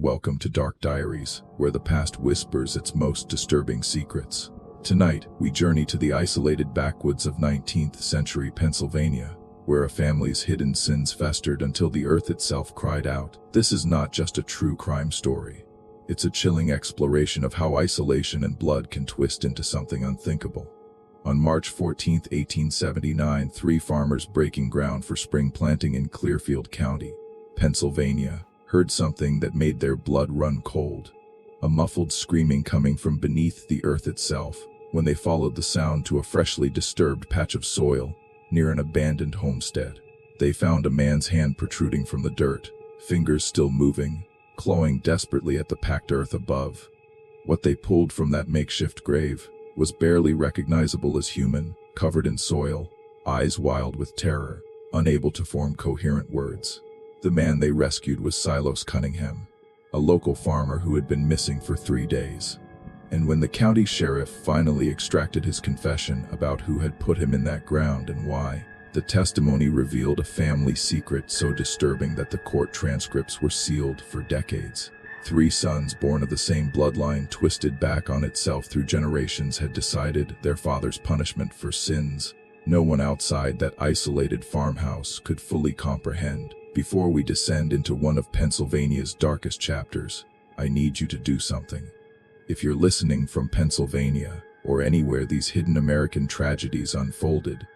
Welcome to Dark Diaries, where the past whispers its most disturbing secrets. Tonight, we journey to the isolated backwoods of 19th century Pennsylvania, where a family's hidden sins festered until the earth itself cried out. This is not just a true crime story. It's a chilling exploration of how isolation and blood can twist into something unthinkable. On March 14, 1879, three farmers breaking ground for spring planting in Clearfield County, Pennsylvania, heard something that made their blood run cold. A muffled screaming coming from beneath the earth itself, when they followed the sound to a freshly disturbed patch of soil near an abandoned homestead. They found a man's hand protruding from the dirt, fingers still moving, clawing desperately at the packed earth above. What they pulled from that makeshift grave was barely recognizable as human, covered in soil, eyes wild with terror, unable to form coherent words. The man they rescued was Silas Cunningham, a local farmer who had been missing for 3 days. And when the county sheriff finally extracted his confession about who had put him in that ground and why, the testimony revealed a family secret so disturbing that the court transcripts were sealed for decades. 3 sons born of the same bloodline, twisted back on itself through generations, had decided their father's punishment for sins no one outside that isolated farmhouse could fully comprehend. Before we descend into one of Pennsylvania's darkest chapters, I need you to do something. If you're listening from Pennsylvania, or anywhere these hidden American tragedies unfolded,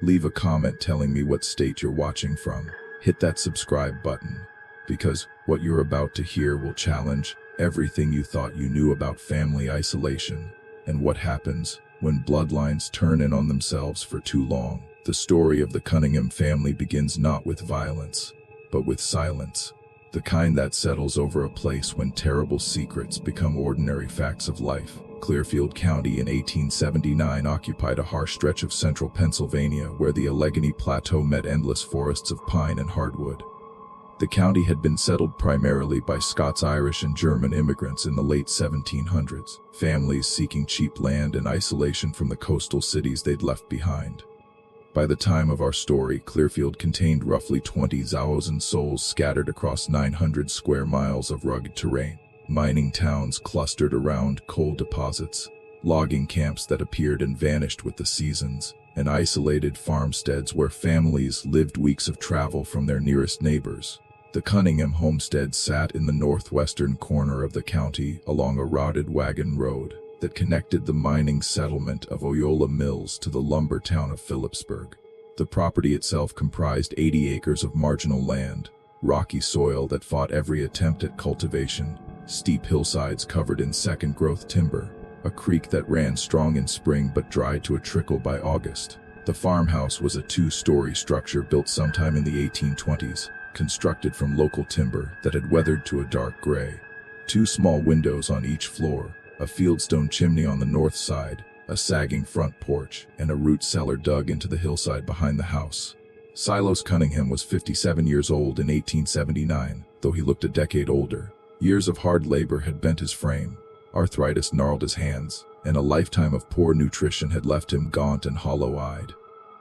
leave a comment telling me what state you're watching from. Hit that subscribe button, because what you're about to hear will challenge everything you thought you knew about family isolation and what happens when bloodlines turn in on themselves for too long. The story of the Cunningham family begins not with violence, but with silence, the kind that settles over a place when terrible secrets become ordinary facts of life. Clearfield County in 1879 occupied a harsh stretch of central Pennsylvania where the Allegheny Plateau met endless forests of pine and hardwood. The county had been settled primarily by Scots, Irish, and German immigrants in the late 1700s, families seeking cheap land and isolation from the coastal cities they'd left behind. By the time of our story, Clearfield contained roughly 20,000 souls scattered across 900 square miles of rugged terrain. Mining towns clustered around coal deposits, logging camps that appeared and vanished with the seasons, and isolated farmsteads where families lived weeks of travel from their nearest neighbors. The Cunningham homestead sat in the northwestern corner of the county along a rotted wagon road that connected the mining settlement of Oyola Mills to the lumber town of Phillipsburg. The property itself comprised 80 acres of marginal land, rocky soil that fought every attempt at cultivation, steep hillsides covered in second-growth timber, a creek that ran strong in spring but dried to a trickle by August. The farmhouse was a 2-story structure built sometime in the 1820s, constructed from local timber that had weathered to a dark gray. 2 small windows on each floor, a fieldstone chimney on the north side, a sagging front porch, and a root cellar dug into the hillside behind the house. Silas Cunningham was 57 years old in 1879, though he looked a decade older. Years of hard labor had bent his frame, arthritis gnarled his hands, and a lifetime of poor nutrition had left him gaunt and hollow-eyed.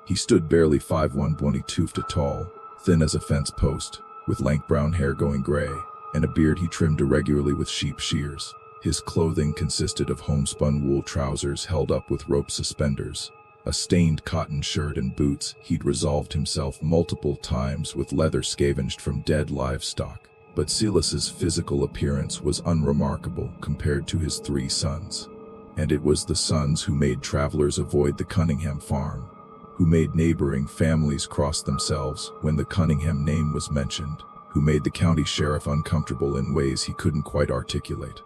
He stood barely 5'1", 22 feet tall, thin as a fence post, with lank brown hair going gray, and a beard he trimmed irregularly with sheep shears. His clothing consisted of homespun wool trousers held up with rope suspenders, a stained cotton shirt, and boots he'd resolved himself multiple times with leather scavenged from dead livestock. But Silas's physical appearance was unremarkable compared to his 3 sons. And it was the sons who made travelers avoid the Cunningham farm, who made neighboring families cross themselves when the Cunningham name was mentioned, who made the county sheriff uncomfortable in ways he couldn't quite articulate.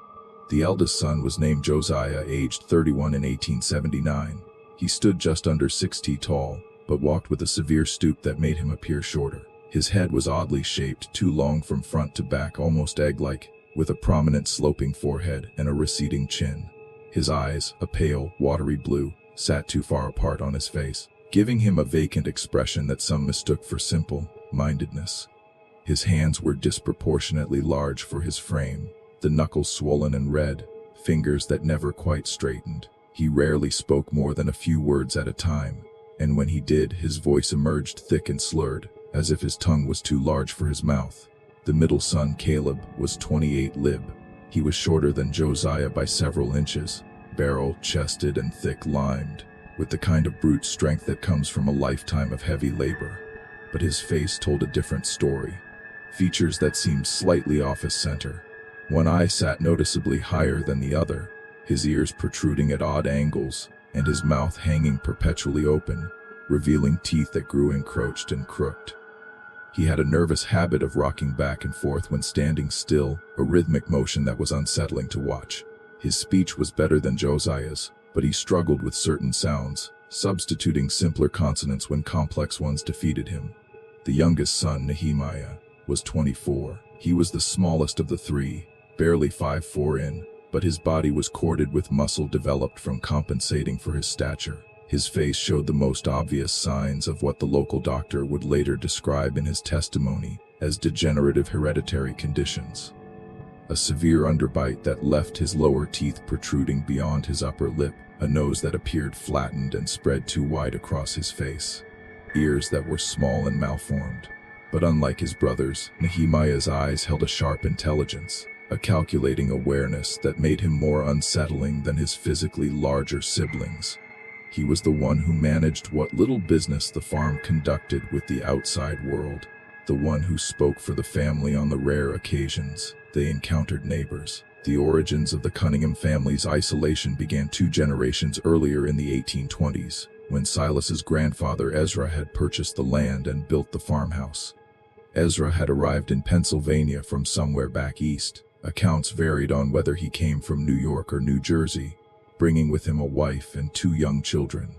The eldest son was named Josiah, aged 31 in 1879. He stood just under 6 feet tall, but walked with a severe stoop that made him appear shorter. His head was oddly shaped, too long from front to back, almost egg-like, with a prominent sloping forehead and a receding chin. His eyes, a pale, watery blue, sat too far apart on his face, giving him a vacant expression that some mistook for simple-mindedness. His hands were disproportionately large for his frame, the knuckles swollen and red, fingers that never quite straightened. He rarely spoke more than a few words at a time, and when he did, his voice emerged thick and slurred, as if his tongue was too large for his mouth. The middle son, Caleb, was 28 lib. He was shorter than Josiah by several inches, barrel-chested and thick-limed, with the kind of brute strength that comes from a lifetime of heavy labor. But his face told a different story. Features that seemed slightly off his center. One eye sat noticeably higher than the other, his ears protruding at odd angles, and his mouth hanging perpetually open, revealing teeth that grew encroached and crooked. He had a nervous habit of rocking back and forth when standing still, a rhythmic motion that was unsettling to watch. His speech was better than Josiah's, but he struggled with certain sounds, substituting simpler consonants when complex ones defeated him. The youngest son, Nehemiah, was 24. He was the smallest of the three, barely 5'4" in, but his body was corded with muscle developed from compensating for his stature. His face showed the most obvious signs of what the local doctor would later describe in his testimony as degenerative hereditary conditions. A severe underbite that left his lower teeth protruding beyond his upper lip, a nose that appeared flattened and spread too wide across his face, ears that were small and malformed. But unlike his brothers, Nehemiah's eyes held a sharp intelligence, a calculating awareness that made him more unsettling than his physically larger siblings. He was the one who managed what little business the farm conducted with the outside world, the one who spoke for the family on the rare occasions they encountered neighbors. The origins of the Cunningham family's isolation began 2 generations earlier in the 1820s, when Silas's grandfather Ezra had purchased the land and built the farmhouse. Ezra had arrived in Pennsylvania from somewhere back east. Accounts varied on whether he came from New York or New Jersey, bringing with him a wife and 2 young children.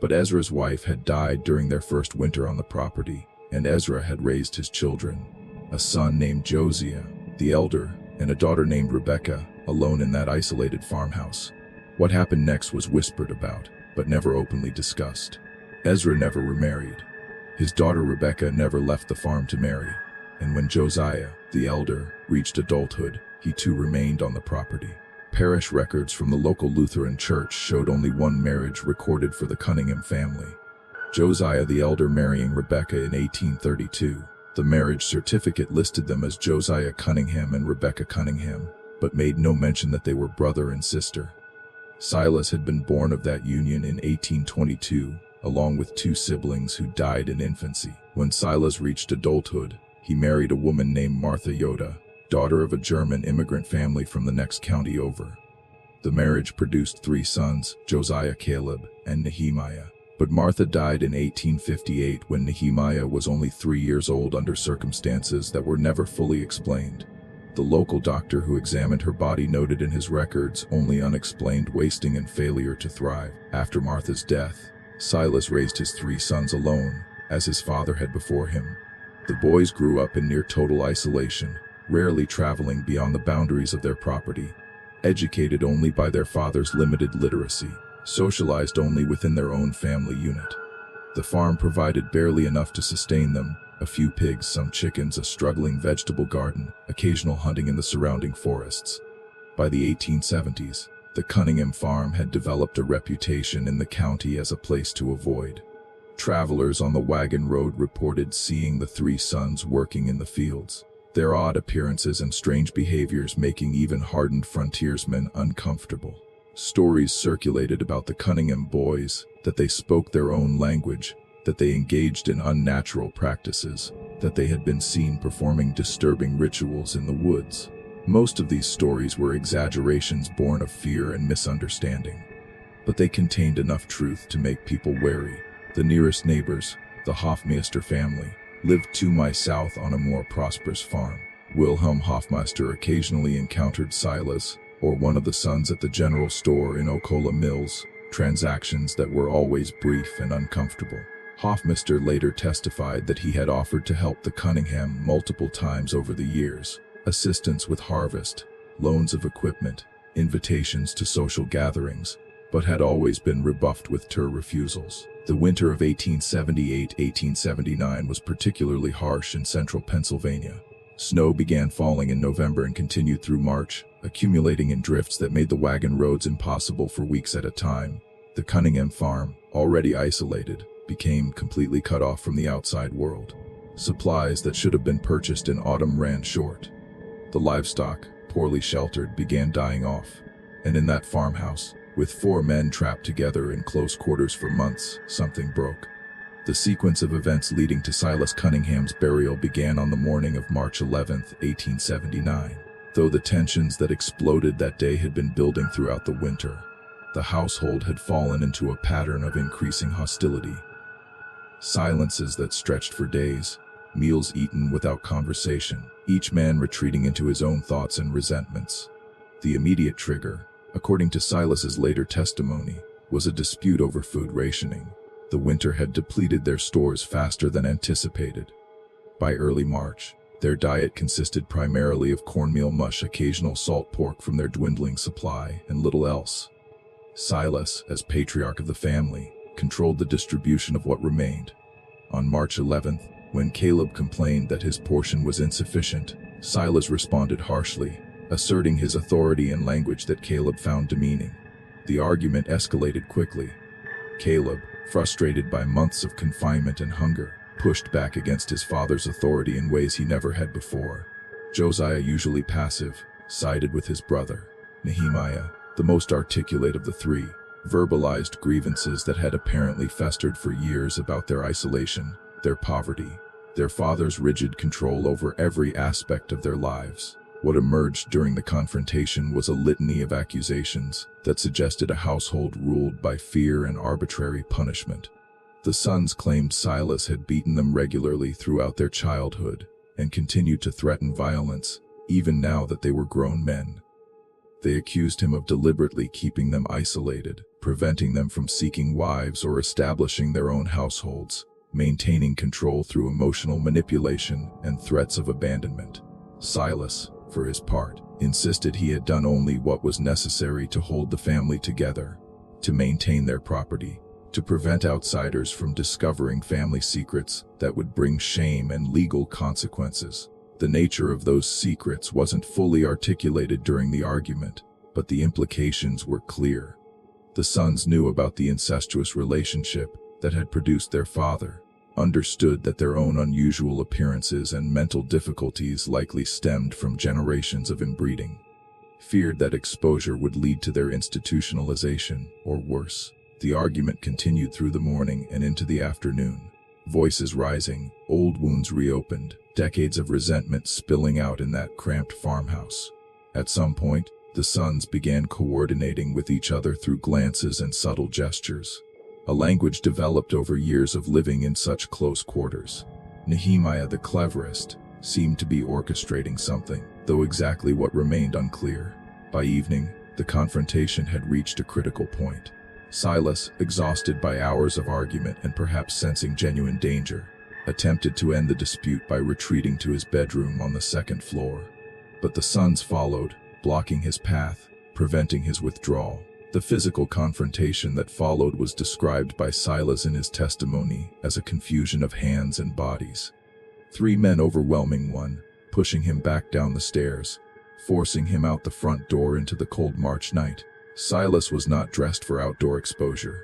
But Ezra's wife had died during their first winter on the property, and Ezra had raised his children, a son named Josiah, the elder, and a daughter named Rebecca, alone in that isolated farmhouse. What happened next was whispered about, but never openly discussed. Ezra never remarried. His daughter Rebecca never left the farm to marry, and when Josiah, the elder, reached adulthood, he too remained on the property. Parish records from the local Lutheran church showed only one marriage recorded for the Cunningham family. Josiah the elder marrying Rebecca in 1832. The marriage certificate listed them as Josiah Cunningham and Rebecca Cunningham, but made no mention that they were brother and sister. Silas had been born of that union in 1822, along with 2 siblings who died in infancy. When Silas reached adulthood, he married a woman named Martha Yoda, daughter of a German immigrant family from the next county over. The marriage produced 3 sons, Josiah, Caleb, and Nehemiah. But Martha died in 1858 when Nehemiah was only 3 years old under circumstances that were never fully explained. The local doctor who examined her body noted in his records only unexplained wasting and failure to thrive. After Martha's death, Silas raised his 3 sons alone, as his father had before him. The boys grew up in near total isolation, rarely traveling beyond the boundaries of their property, educated only by their father's limited literacy, socialized only within their own family unit. The farm provided barely enough to sustain them, a few pigs, some chickens, a struggling vegetable garden, occasional hunting in the surrounding forests. By the 1870s, the Cunningham farm had developed a reputation in the county as a place to avoid. Travelers on the wagon road reported seeing the 3 sons working in the fields, their odd appearances and strange behaviors making even hardened frontiersmen uncomfortable. Stories circulated about the Cunningham boys, that they spoke their own language, that they engaged in unnatural practices, that they had been seen performing disturbing rituals in the woods. Most of these stories were exaggerations born of fear and misunderstanding, but they contained enough truth to make people wary. The nearest neighbors, the Hofmeister family, lived 2 miles south on a more prosperous farm. Wilhelm Hofmeister occasionally encountered Silas or one of the sons at the general store in Ocola Mills, transactions that were always brief and uncomfortable. Hofmeister later testified that he had offered to help the Cunningham multiple times over the years, assistance with harvest, loans of equipment, invitations to social gatherings, but had always been rebuffed with refusals. The winter of 1878-1879 was particularly harsh in central Pennsylvania. Snow began falling in November and continued through March, accumulating in drifts that made the wagon roads impossible for weeks at a time. The Cunningham farm, already isolated, became completely cut off from the outside world. Supplies that should have been purchased in autumn ran short. The livestock, poorly sheltered, began dying off. And in that farmhouse, with 4 men trapped together in close quarters for months, something broke. The sequence of events leading to Silas Cunningham's burial began on the morning of March 11, 1879. Though the tensions that exploded that day had been building throughout the winter, the household had fallen into a pattern of increasing hostility. Silences that stretched for days, meals eaten without conversation, each man retreating into his own thoughts and resentments. The immediate trigger, according to Silas's later testimony, was a dispute over food rationing. The winter had depleted their stores faster than anticipated. By early March, their diet consisted primarily of cornmeal mush, occasional salt pork from their dwindling supply, and little else. Silas, as patriarch of the family, controlled the distribution of what remained. On March 11th, when Caleb complained that his portion was insufficient, Silas responded harshly, asserting his authority in language that Caleb found demeaning. The argument escalated quickly. Caleb, frustrated by months of confinement and hunger, pushed back against his father's authority in ways he never had before. Josiah, usually passive, sided with his brother. Nehemiah, the most articulate of the three, verbalized grievances that had apparently festered for years about their isolation, their poverty, their father's rigid control over every aspect of their lives. What emerged during the confrontation was a litany of accusations that suggested a household ruled by fear and arbitrary punishment. The sons claimed Silas had beaten them regularly throughout their childhood and continued to threaten violence, even now that they were grown men. They accused him of deliberately keeping them isolated, preventing them from seeking wives or establishing their own households, maintaining control through emotional manipulation and threats of abandonment. Silas, for his part, insisted he had done only what was necessary to hold the family together, to maintain their property, to prevent outsiders from discovering family secrets that would bring shame and legal consequences. The nature of those secrets wasn't fully articulated during the argument, but the implications were clear. The sons knew about the incestuous relationship that had produced their father, understood that their own unusual appearances and mental difficulties likely stemmed from generations of inbreeding, feared that exposure would lead to their institutionalization, or worse. The argument continued through the morning and into the afternoon. Voices rising, old wounds reopened, decades of resentment spilling out in that cramped farmhouse. At some point, the sons began coordinating with each other through glances and subtle gestures, a language developed over years of living in such close quarters. Nehemiah, the cleverest, seemed to be orchestrating something, though exactly what remained unclear. By evening, the confrontation had reached a critical point. Silas, exhausted by hours of argument and perhaps sensing genuine danger, attempted to end the dispute by retreating to his bedroom on the second floor. But the sons followed, blocking his path, preventing his withdrawal. The physical confrontation that followed was described by Silas in his testimony as a confusion of hands and bodies. 3 men overwhelming one, pushing him back down the stairs, forcing him out the front door into the cold March night. Silas was not dressed for outdoor exposure.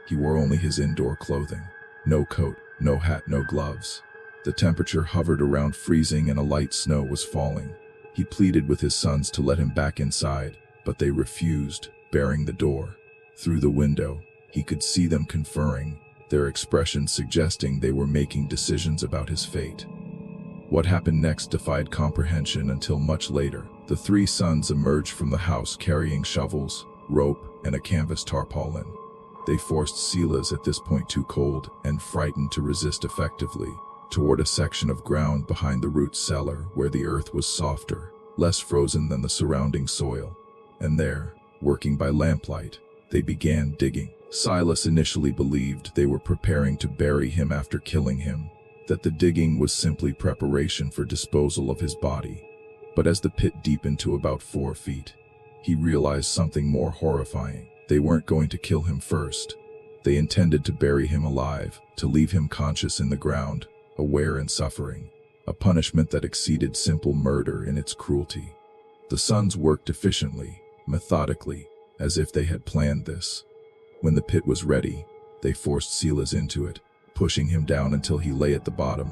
He wore only his indoor clothing. No coat, no hat, no gloves. The temperature hovered around freezing and a light snow was falling. He pleaded with his sons to let him back inside, but they refused, barring the door. Through the window, he could see them conferring, their expressions suggesting they were making decisions about his fate. What happened next defied comprehension until much later. The 3 sons emerged from the house carrying shovels, rope, and a canvas tarpaulin. They forced Silas, at this point too cold and frightened to resist effectively, toward a section of ground behind the root cellar where the earth was softer, less frozen than the surrounding soil. And there, working by lamplight, they began digging. Silas initially believed they were preparing to bury him after killing him, that the digging was simply preparation for disposal of his body. But as the pit deepened to about 4 feet, he realized something more horrifying. They weren't going to kill him first. They intended to bury him alive, to leave him conscious in the ground, aware and suffering, a punishment that exceeded simple murder in its cruelty. The sons worked efficiently, methodically, as if they had planned this. When the pit was ready, they forced Silas into it, pushing him down until he lay at the bottom,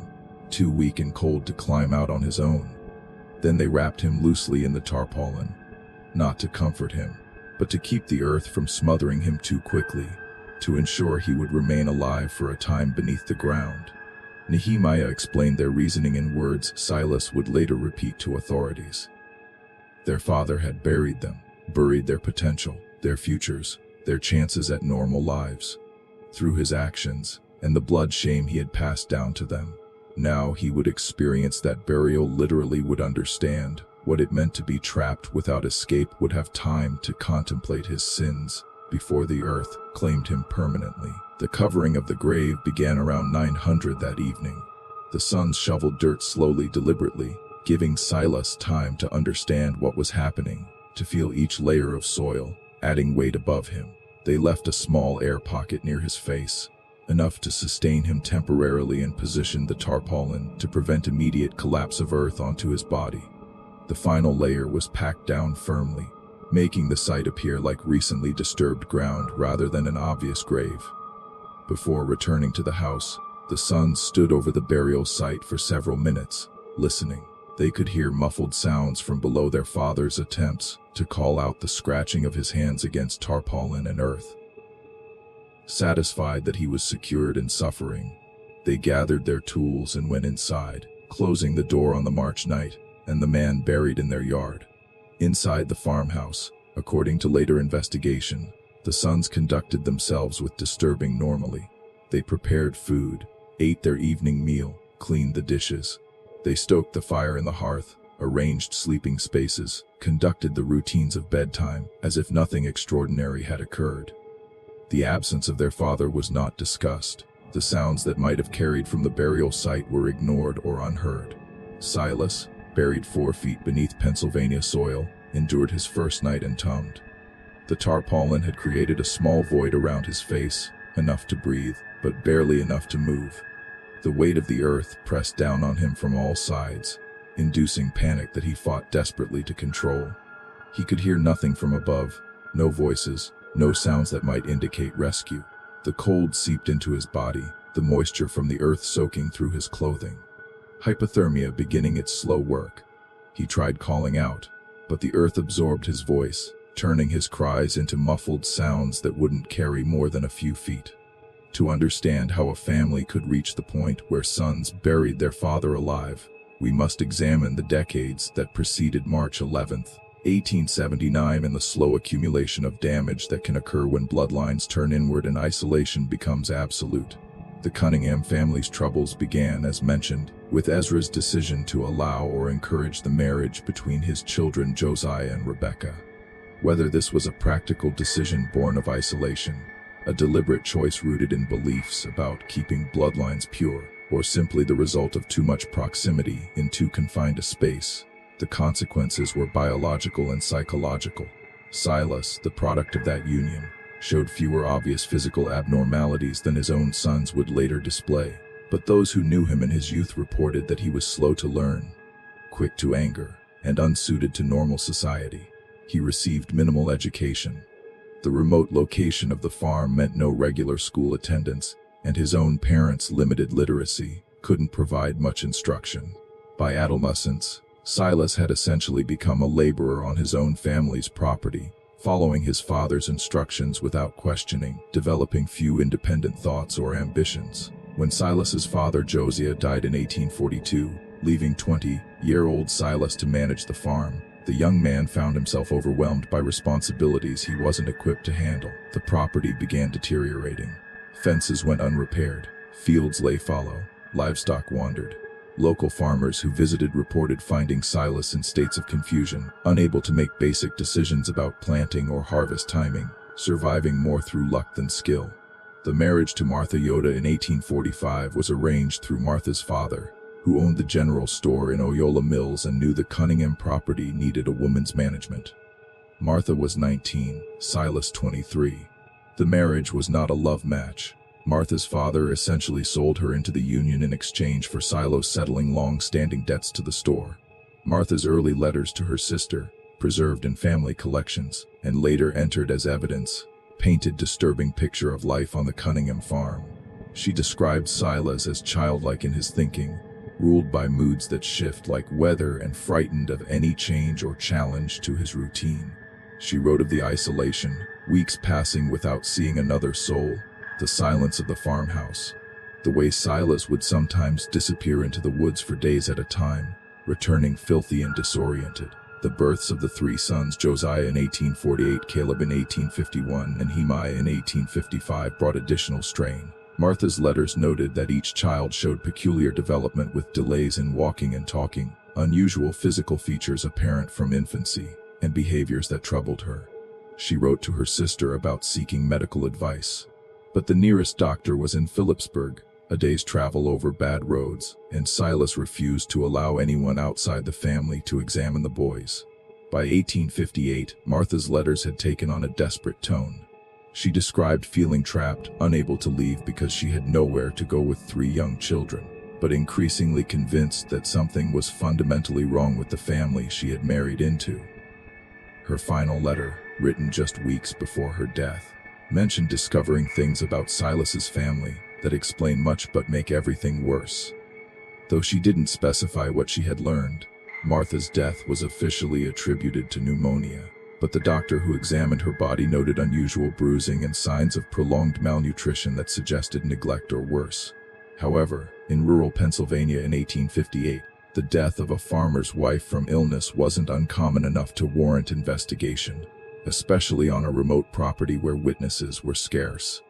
too weak and cold to climb out on his own. Then they wrapped him loosely in the tarpaulin, not to comfort him, but to keep the earth from smothering him too quickly, to ensure he would remain alive for a time beneath the ground. Nehemiah explained their reasoning in words Silas would later repeat to authorities. Their father had buried them, buried their potential, their futures, their chances at normal lives. Through his actions, and the blood shame he had passed down to them, now he would experience that burial, literally would understand what it meant to be trapped without escape, would have time to contemplate his sins before the earth claimed him permanently. The covering of the grave began around 900 that evening. The sons shoveled dirt slowly, deliberately, giving Silas time to understand what was happening, to feel each layer of soil adding weight above him. They left a small air pocket near his face, enough to sustain him temporarily, and positioned the tarpaulin to prevent immediate collapse of earth onto his body. The final layer was packed down firmly, making the site appear like recently disturbed ground rather than an obvious grave. Before returning to the house, the sons stood over the burial site for several minutes, listening. They could hear muffled sounds from below, their father's attempts to call out, the scratching of his hands against tarpaulin and earth. Satisfied that he was secured and suffering, they gathered their tools and went inside, closing the door on the March night, and the man buried in their yard. Inside the farmhouse, according to later investigation, the sons conducted themselves with disturbing normalcy. They prepared food, ate their evening meal, cleaned the dishes. They stoked the fire in the hearth, arranged sleeping spaces, conducted the routines of bedtime as if nothing extraordinary had occurred. The absence of their father was not discussed. The sounds that might have carried from the burial site were ignored or unheard. Silas, buried 4 feet beneath Pennsylvania soil, endured his first night entombed. The tarpaulin had created a small void around his face, enough to breathe, but barely enough to move. The weight of the earth pressed down on him from all sides, inducing panic that he fought desperately to control. He could hear nothing from above, no voices, no sounds that might indicate rescue. The cold seeped into his body, the moisture from the earth soaking through his clothing. Hypothermia beginning its slow work. He tried calling out, but the earth absorbed his voice, turning his cries into muffled sounds that wouldn't carry more than a few feet. To understand how a family could reach the point where sons buried their father alive, we must examine the decades that preceded March 11, 1879, and the slow accumulation of damage that can occur when bloodlines turn inward and isolation becomes absolute. The Cunningham family's troubles began, as mentioned, with Ezra's decision to allow or encourage the marriage between his children Josiah and Rebecca. Whether this was a practical decision born of isolation, a deliberate choice rooted in beliefs about keeping bloodlines pure, or simply the result of too much proximity in too confined a space, the consequences were biological and psychological. Silas, the product of that union, showed fewer obvious physical abnormalities than his own sons would later display, but those who knew him in his youth reported that he was slow to learn, quick to anger, and unsuited to normal society. He received minimal education. The remote location of the farm meant no regular school attendance, and his own parents' limited literacy couldn't provide much instruction. By adolescence, Silas had essentially become a laborer on his own family's property, following his father's instructions without questioning, developing few independent thoughts or ambitions. When Silas's father Josiah died in 1842, leaving 20-year-old Silas to manage the farm, the young man found himself overwhelmed by responsibilities he wasn't equipped to handle. The property began deteriorating. Fences went unrepaired, fields lay fallow, livestock wandered. Local farmers who visited reported finding Silas in states of confusion, unable to make basic decisions about planting or harvest timing, surviving more through luck than skill. The marriage to Martha Yoda in 1845 was arranged through Martha's father, who owned the general store in Oyola Mills and knew the Cunningham property needed a woman's management. Martha was 19, Silas 23. The marriage was not a love match. Martha's father essentially sold her into the union in exchange for Silas settling long-standing debts to the store. Martha's early letters to her sister, preserved in family collections and later entered as evidence, painted disturbing picture of life on the Cunningham farm. She described Silas as childlike in his thinking, ruled by moods that shift like weather and frightened of any change or challenge to his routine. She wrote of the isolation, weeks passing without seeing another soul, the silence of the farmhouse, the way Silas would sometimes disappear into the woods for days at a time, returning filthy and disoriented. The births of the three sons, Josiah in 1848, Caleb in 1851, and Nehemiah in 1855, brought additional strain. Martha's letters noted that each child showed peculiar development with delays in walking and talking, unusual physical features apparent from infancy, and behaviors that troubled her. She wrote to her sister about seeking medical advice. But the nearest doctor was in Phillipsburg, a day's travel over bad roads, and Silas refused to allow anyone outside the family to examine the boys. By 1858, Martha's letters had taken on a desperate tone. She described feeling trapped, unable to leave because she had nowhere to go with three young children, but increasingly convinced that something was fundamentally wrong with the family she had married into. Her final letter, written just weeks before her death, mentioned discovering things about Silas's family that explain much but make everything worse. Though she didn't specify what she had learned, Martha's death was officially attributed to pneumonia, but the doctor who examined her body noted unusual bruising and signs of prolonged malnutrition that suggested neglect or worse. However, in rural Pennsylvania in 1858, the death of a farmer's wife from illness wasn't uncommon enough to warrant investigation, especially on a remote property where witnesses were scarce.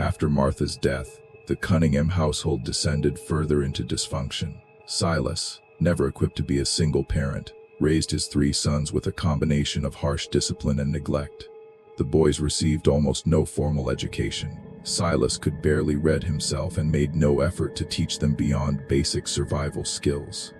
After Martha's death, the Cunningham household descended further into dysfunction. Silas, never equipped to be a single parent, raised his three sons with a combination of harsh discipline and neglect. The boys received almost no formal education. Silas could barely read himself and made no effort to teach them beyond basic survival skills.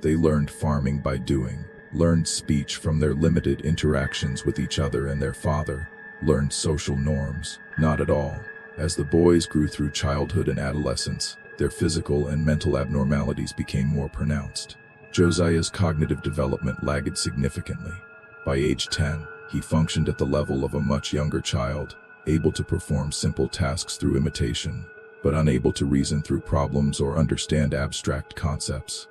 They learned farming by doing, learned speech from their limited interactions with each other and their father, learned social norms, not at all. As the boys grew through childhood and adolescence, their physical and mental abnormalities became more pronounced. Josiah's cognitive development lagged significantly. By age 10, he functioned at the level of a much younger child, able to perform simple tasks through imitation, but unable to reason through problems or understand abstract concepts.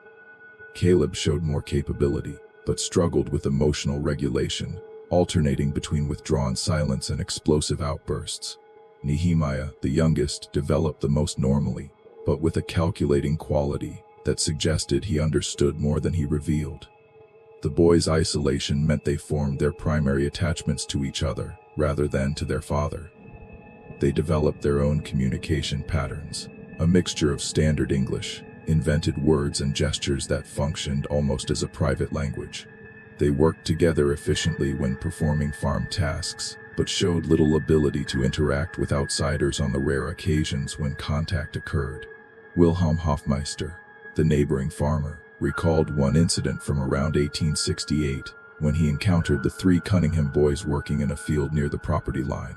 Caleb showed more capability, but struggled with emotional regulation, alternating between withdrawn silence and explosive outbursts. Nehemiah, the youngest, developed the most normally, but with a calculating quality that suggested he understood more than he revealed. The boys' isolation meant they formed their primary attachments to each other, rather than to their father. They developed their own communication patterns, a mixture of standard English, invented words and gestures that functioned almost as a private language. They worked together efficiently when performing farm tasks, but showed little ability to interact with outsiders on the rare occasions when contact occurred. Wilhelm Hofmeister, the neighboring farmer, recalled one incident from around 1868 when he encountered the three Cunningham boys working in a field near the property line.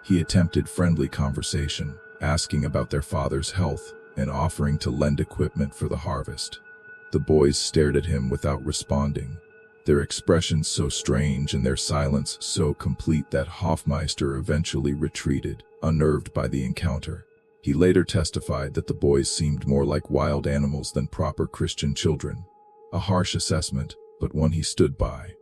He attempted friendly conversation, asking about their father's health and offering to lend equipment for the harvest. The boys stared at him without responding, their expressions so strange and their silence so complete that Hofmeister eventually retreated, unnerved by the encounter. He later testified that the boys seemed more like wild animals than proper Christian children. A harsh assessment, but one he stood by.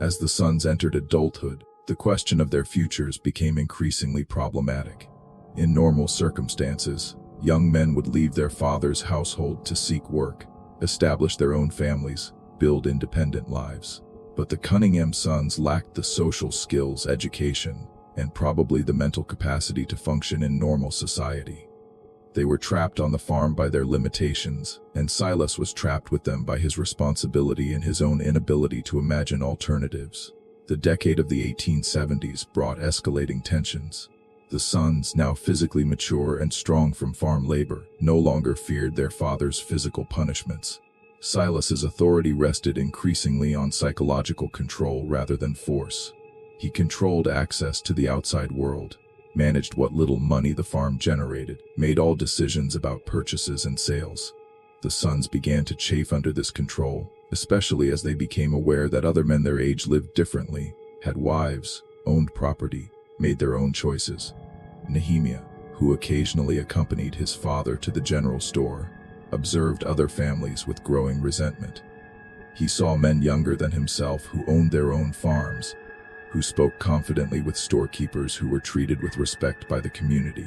As the sons entered adulthood, the question of their futures became increasingly problematic. In normal circumstances, young men would leave their father's household to seek work, establish their own families, build independent lives. But the Cunningham sons lacked the social skills, education, and probably the mental capacity to function in normal society. They were trapped on the farm by their limitations, and Silas was trapped with them by his responsibility and his own inability to imagine alternatives. The decade of the 1870s brought escalating tensions. The sons, now physically mature and strong from farm labor, no longer feared their father's physical punishments. Silas's authority rested increasingly on psychological control rather than force. He controlled access to the outside world, managed what little money the farm generated, made all decisions about purchases and sales. The sons began to chafe under this control, especially as they became aware that other men their age lived differently, had wives, owned property, made their own choices. Nehemiah, who occasionally accompanied his father to the general store, observed other families with growing resentment. He saw men younger than himself who owned their own farms, who spoke confidently with storekeepers who were treated with respect by the community.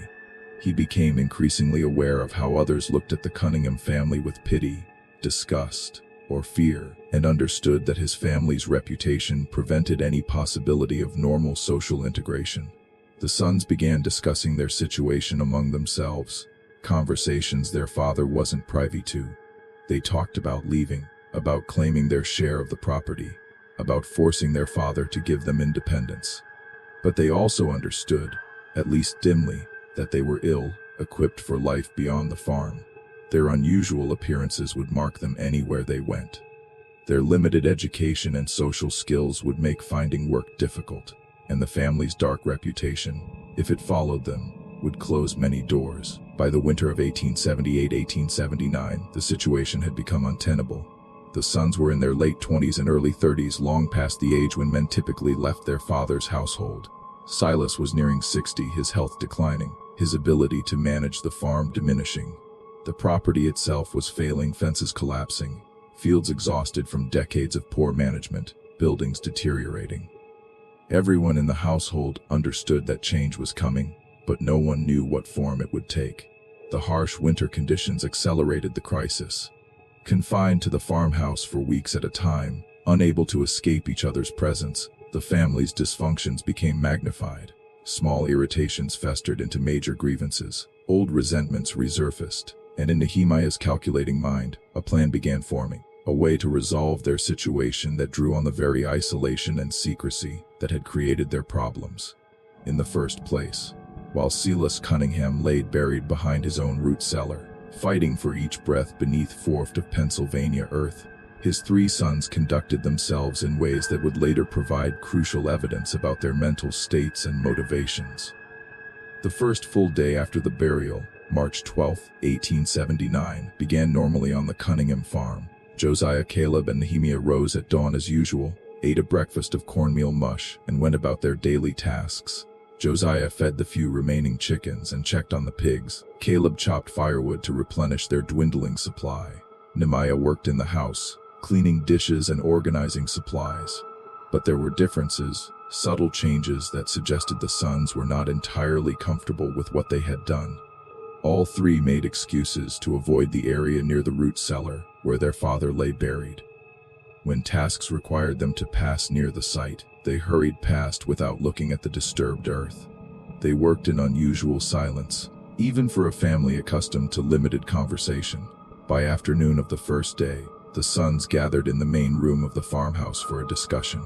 He became increasingly aware of how others looked at the Cunningham family with pity, disgust, or fear, and understood that his family's reputation prevented any possibility of normal social integration. The sons began discussing their situation among themselves, conversations their father wasn't privy to. They talked about leaving, about claiming their share of the property, about forcing their father to give them independence. But they also understood, at least dimly, that they were ill-equipped for life beyond the farm. Their unusual appearances would mark them anywhere they went. Their limited education and social skills would make finding work difficult, and the family's dark reputation, if it followed them, would close many doors. By the winter of 1878-1879, the situation had become untenable. The sons were in their late 20s and early 30s, long past the age when men typically left their father's household. Silas was nearing 60, his health declining, his ability to manage the farm diminishing. The property itself was failing, fences collapsing, fields exhausted from decades of poor management, buildings deteriorating. Everyone in the household understood that change was coming, but no one knew what form it would take. The harsh winter conditions accelerated the crisis. Confined to the farmhouse for weeks at a time, unable to escape each other's presence, the family's dysfunctions became magnified. Small irritations festered into major grievances. Old resentments resurfaced, and in Nehemiah's calculating mind, a plan began forming, a way to resolve their situation that drew on the very isolation and secrecy that had created their problems. In the first place, while Silas Cunningham lay buried behind his own root cellar, fighting for each breath beneath forft of Pennsylvania earth, his three sons conducted themselves in ways that would later provide crucial evidence about their mental states and motivations. The first full day after the burial, March 12, 1879, began normally on the Cunningham farm. Josiah, Caleb, and Nehemiah rose at dawn as usual, ate a breakfast of cornmeal mush, and went about their daily tasks. Josiah fed the few remaining chickens and checked on the pigs. Caleb chopped firewood to replenish their dwindling supply. Nehemiah worked in the house, cleaning dishes and organizing supplies. But there were differences, subtle changes that suggested the sons were not entirely comfortable with what they had done. All three made excuses to avoid the area near the root cellar where their father lay buried. When tasks required them to pass near the site, they hurried past without looking at the disturbed earth. They worked in unusual silence, even for a family accustomed to limited conversation. By afternoon of the first day, the sons gathered in the main room of the farmhouse for a discussion.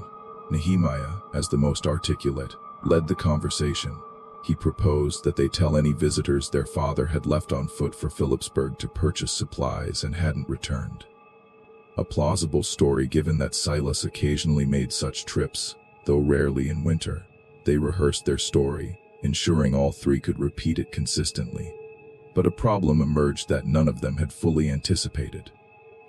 Nehemiah, as the most articulate, led the conversation. He proposed that they tell any visitors their father had left on foot for Phillipsburg to purchase supplies and hadn't returned. A plausible story given that Silas occasionally made such trips, though rarely in winter. They rehearsed their story, ensuring all three could repeat it consistently. But a problem emerged that none of them had fully anticipated.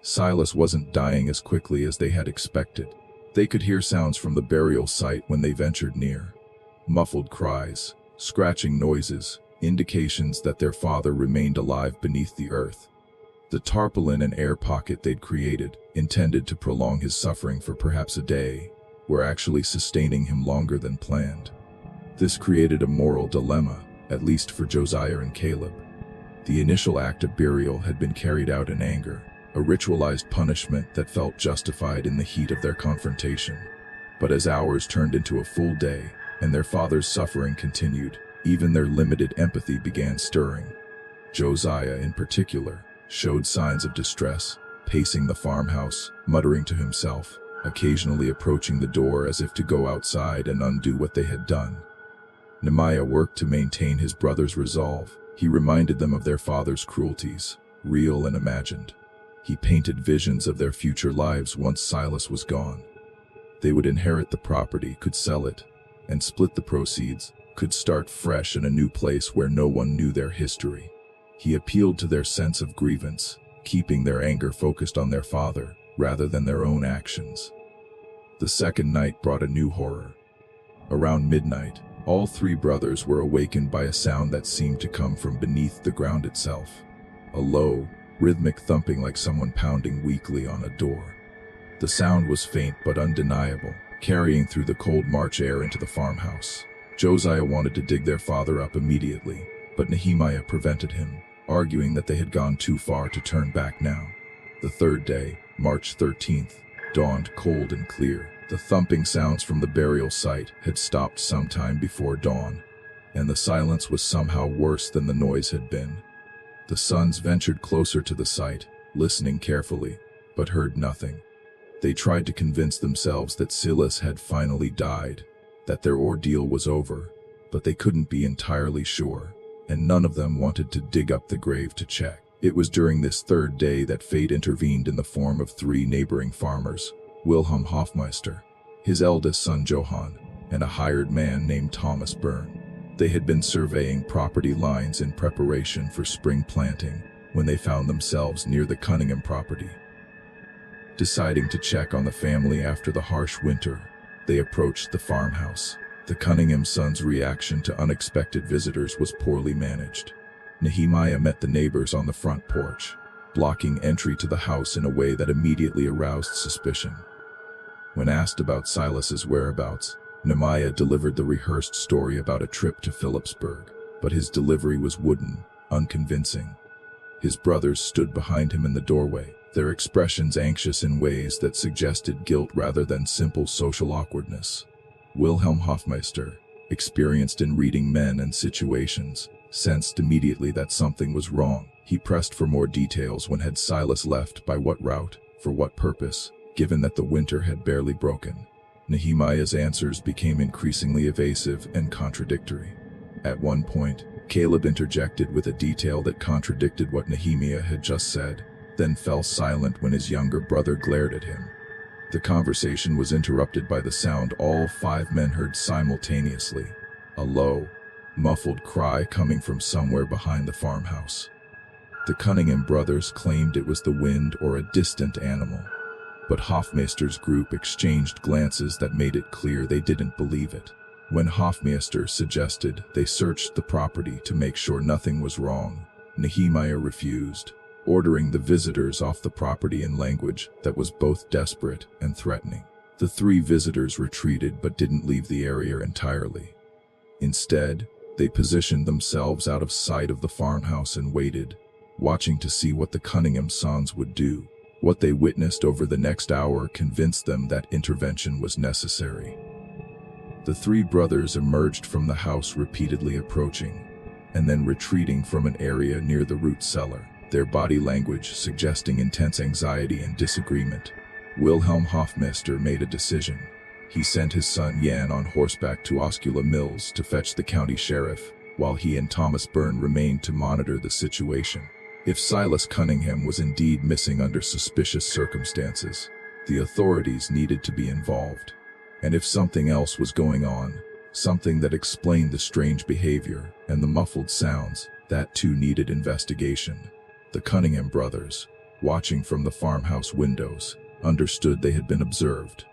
Silas wasn't dying as quickly as they had expected. They could hear sounds from the burial site when they ventured near. Muffled cries, scratching noises, indications that their father remained alive beneath the earth. The tarpaulin and air pocket they'd created, intended to prolong his suffering for perhaps a day, were actually sustaining him longer than planned. This created a moral dilemma, at least for Josiah and Caleb. The initial act of burial had been carried out in anger, a ritualized punishment that felt justified in the heat of their confrontation. But as hours turned into a full day, and their father's suffering continued, even their limited empathy began stirring. Josiah, in particular, showed signs of distress, pacing the farmhouse, muttering to himself, occasionally approaching the door as if to go outside and undo what they had done. Nehemiah worked to maintain his brother's resolve. He reminded them of their father's cruelties, real and imagined. He painted visions of their future lives once Silas was gone. They would inherit the property, could sell it, and split the proceeds, could start fresh in a new place where no one knew their history. He appealed to their sense of grievance, keeping their anger focused on their father rather than their own actions. The second night brought a new horror. Around midnight, all three brothers were awakened by a sound that seemed to come from beneath the ground itself. A low, rhythmic thumping like someone pounding weakly on a door. The sound was faint but undeniable, carrying through the cold March air into the farmhouse. Josiah wanted to dig their father up immediately, but Nehemiah prevented him, arguing that they had gone too far to turn back now. The third day, March 13th, dawned cold and clear. The thumping sounds from the burial site had stopped sometime before dawn, and the silence was somehow worse than the noise had been. The sons ventured closer to the site, listening carefully, but heard nothing. They tried to convince themselves that Silas had finally died, that their ordeal was over, but they couldn't be entirely sure, and none of them wanted to dig up the grave to check. It was during this third day that fate intervened in the form of 3 neighboring farmers, Wilhelm Hofmeister, his eldest son Johann, and a hired man named Thomas Byrne. They had been surveying property lines in preparation for spring planting when they found themselves near the Cunningham property. Deciding to check on the family after the harsh winter, they approached the farmhouse. The Cunningham sons' reaction to unexpected visitors was poorly managed. Nehemiah met the neighbors on the front porch, blocking entry to the house in a way that immediately aroused suspicion. When asked about Silas's whereabouts, Nehemiah delivered the rehearsed story about a trip to Phillipsburg, but his delivery was wooden, unconvincing. His brothers stood behind him in the doorway, their expressions anxious in ways that suggested guilt rather than simple social awkwardness. Wilhelm Hofmeister, experienced in reading men and situations, sensed immediately that something was wrong. He pressed for more details. When had Silas left, by what route, for what purpose, given that the winter had barely broken. Nehemiah's answers became increasingly evasive and contradictory. At one point, Caleb interjected with a detail that contradicted what Nehemiah had just said, then fell silent when his younger brother glared at him. The conversation was interrupted by the sound all 5 men heard simultaneously, a low, muffled cry coming from somewhere behind the farmhouse. The Cunningham brothers claimed it was the wind or a distant animal, but Hofmeister's group exchanged glances that made it clear they didn't believe it. When Hofmeister suggested they searched the property to make sure nothing was wrong, Nehemiah refused, ordering the visitors off the property in language that was both desperate and threatening. The 3 visitors retreated but didn't leave the area entirely. Instead, they positioned themselves out of sight of the farmhouse and waited, watching to see what the Cunningham sons would do. What they witnessed over the next hour convinced them that intervention was necessary. The 3 brothers emerged from the house, repeatedly approaching, and then retreating from an area near the root cellar, their body language suggesting intense anxiety and disagreement. Wilhelm Hofmeister made a decision. He sent his son Jan on horseback to Osceola Mills to fetch the county sheriff, while he and Thomas Byrne remained to monitor the situation. If Silas Cunningham was indeed missing under suspicious circumstances, the authorities needed to be involved. And if something else was going on, something that explained the strange behavior and the muffled sounds, that too needed investigation. The Cunningham brothers, watching from the farmhouse windows, understood they had been observed.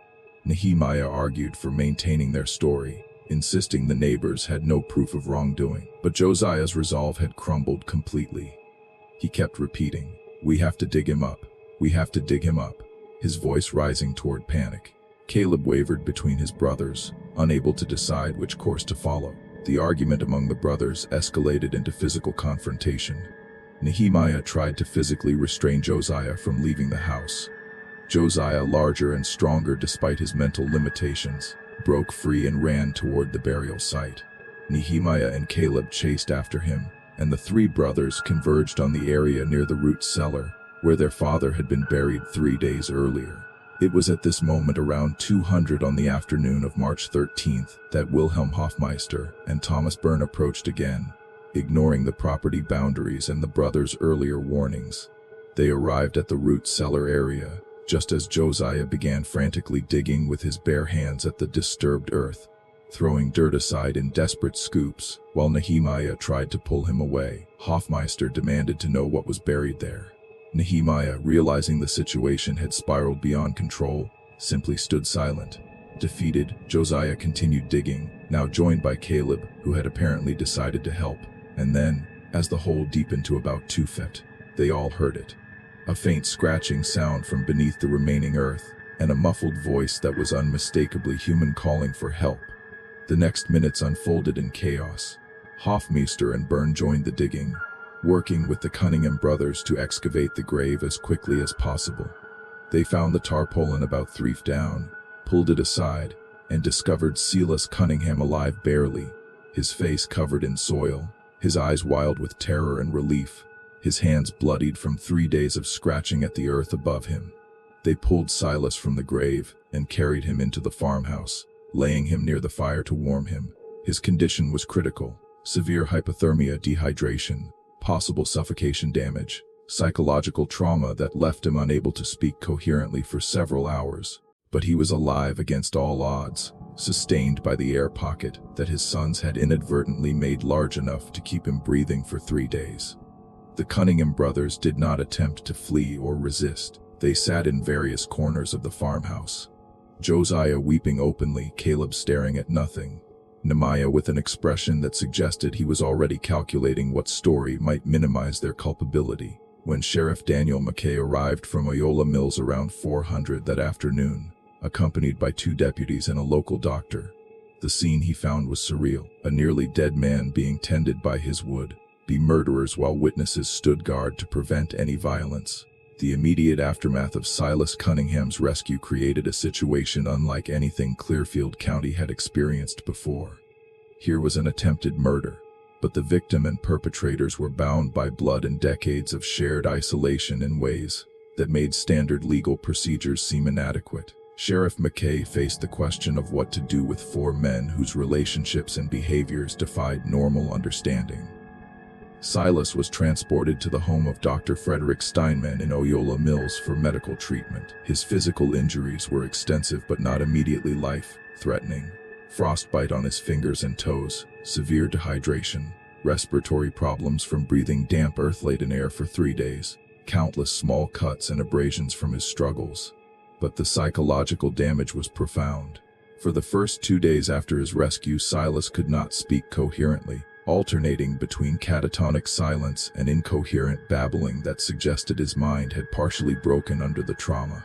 Nehemiah argued for maintaining their story, insisting the neighbors had no proof of wrongdoing. But Josiah's resolve had crumbled completely. He kept repeating, "We have to dig him up. We have to dig him up," his voice rising toward panic. Caleb wavered between his brothers, unable to decide which course to follow. The argument among the brothers escalated into physical confrontation. Nehemiah tried to physically restrain Josiah from leaving the house. Josiah, larger and stronger despite his mental limitations, broke free and ran toward the burial site. Nehemiah and Caleb chased after him, and the 3 brothers converged on the area near the root cellar, where their father had been buried 3 days earlier. It was at this moment, around 200 on the afternoon of March 13th, that Wilhelm Hofmeister and Thomas Byrne approached again, ignoring the property boundaries and the brothers' earlier warnings. They arrived at the root cellar area, just as Josiah began frantically digging with his bare hands at the disturbed earth, throwing dirt aside in desperate scoops, while Nehemiah tried to pull him away. Hofmeister demanded to know what was buried there. Nehemiah, realizing the situation had spiraled beyond control, simply stood silent. Defeated, Josiah continued digging, now joined by Caleb, who had apparently decided to help. And then, as the hole deepened to about 2 feet, They all heard it. A faint scratching sound from beneath the remaining earth, and a muffled voice that was unmistakably human calling for help. The next minutes unfolded in chaos. Hofmeister and Byrne joined the digging, working with the Cunningham brothers to excavate the grave as quickly as possible. They found the tarpaulin about 3 feet down, pulled it aside, and discovered Silas Cunningham alive barely, his face covered in soil, his eyes wild with terror and relief, his hands bloodied from 3 days of scratching at the earth above him. They pulled Silas from the grave and carried him into the farmhouse, laying him near the fire to warm him. His condition was critical: severe hypothermia, dehydration, possible suffocation damage, psychological trauma that left him unable to speak coherently for several hours. But he was alive against all odds, sustained by the air pocket that his sons had inadvertently made large enough to keep him breathing for 3 days. The Cunningham brothers did not attempt to flee or resist. They sat in various corners of the farmhouse. Josiah weeping openly, Caleb staring at nothing, Nehemiah with an expression that suggested he was already calculating what story might minimize their culpability. When Sheriff Daniel McKay arrived from Oyola Mills around 400 that afternoon, accompanied by 2 deputies and a local doctor, the scene he found was surreal: a nearly dead man being tended by his would-be murderers while witnesses stood guard to prevent any violence. The immediate aftermath of Silas Cunningham's rescue created a situation unlike anything Clearfield County had experienced before. Here was an attempted murder, but the victim and perpetrators were bound by blood and decades of shared isolation in ways that made standard legal procedures seem inadequate. Sheriff McKay faced the question of what to do with 4 men whose relationships and behaviors defied normal understanding. Silas was transported to the home of Dr. Frederick Steinman in Oyola Mills for medical treatment. His physical injuries were extensive but not immediately life-threatening. Frostbite on his fingers and toes, severe dehydration, respiratory problems from breathing damp earth-laden air for 3 days, countless small cuts and abrasions from his struggles. But the psychological damage was profound. For the first 2 days after his rescue, Silas could not speak coherently, alternating between catatonic silence and incoherent babbling that suggested his mind had partially broken under the trauma.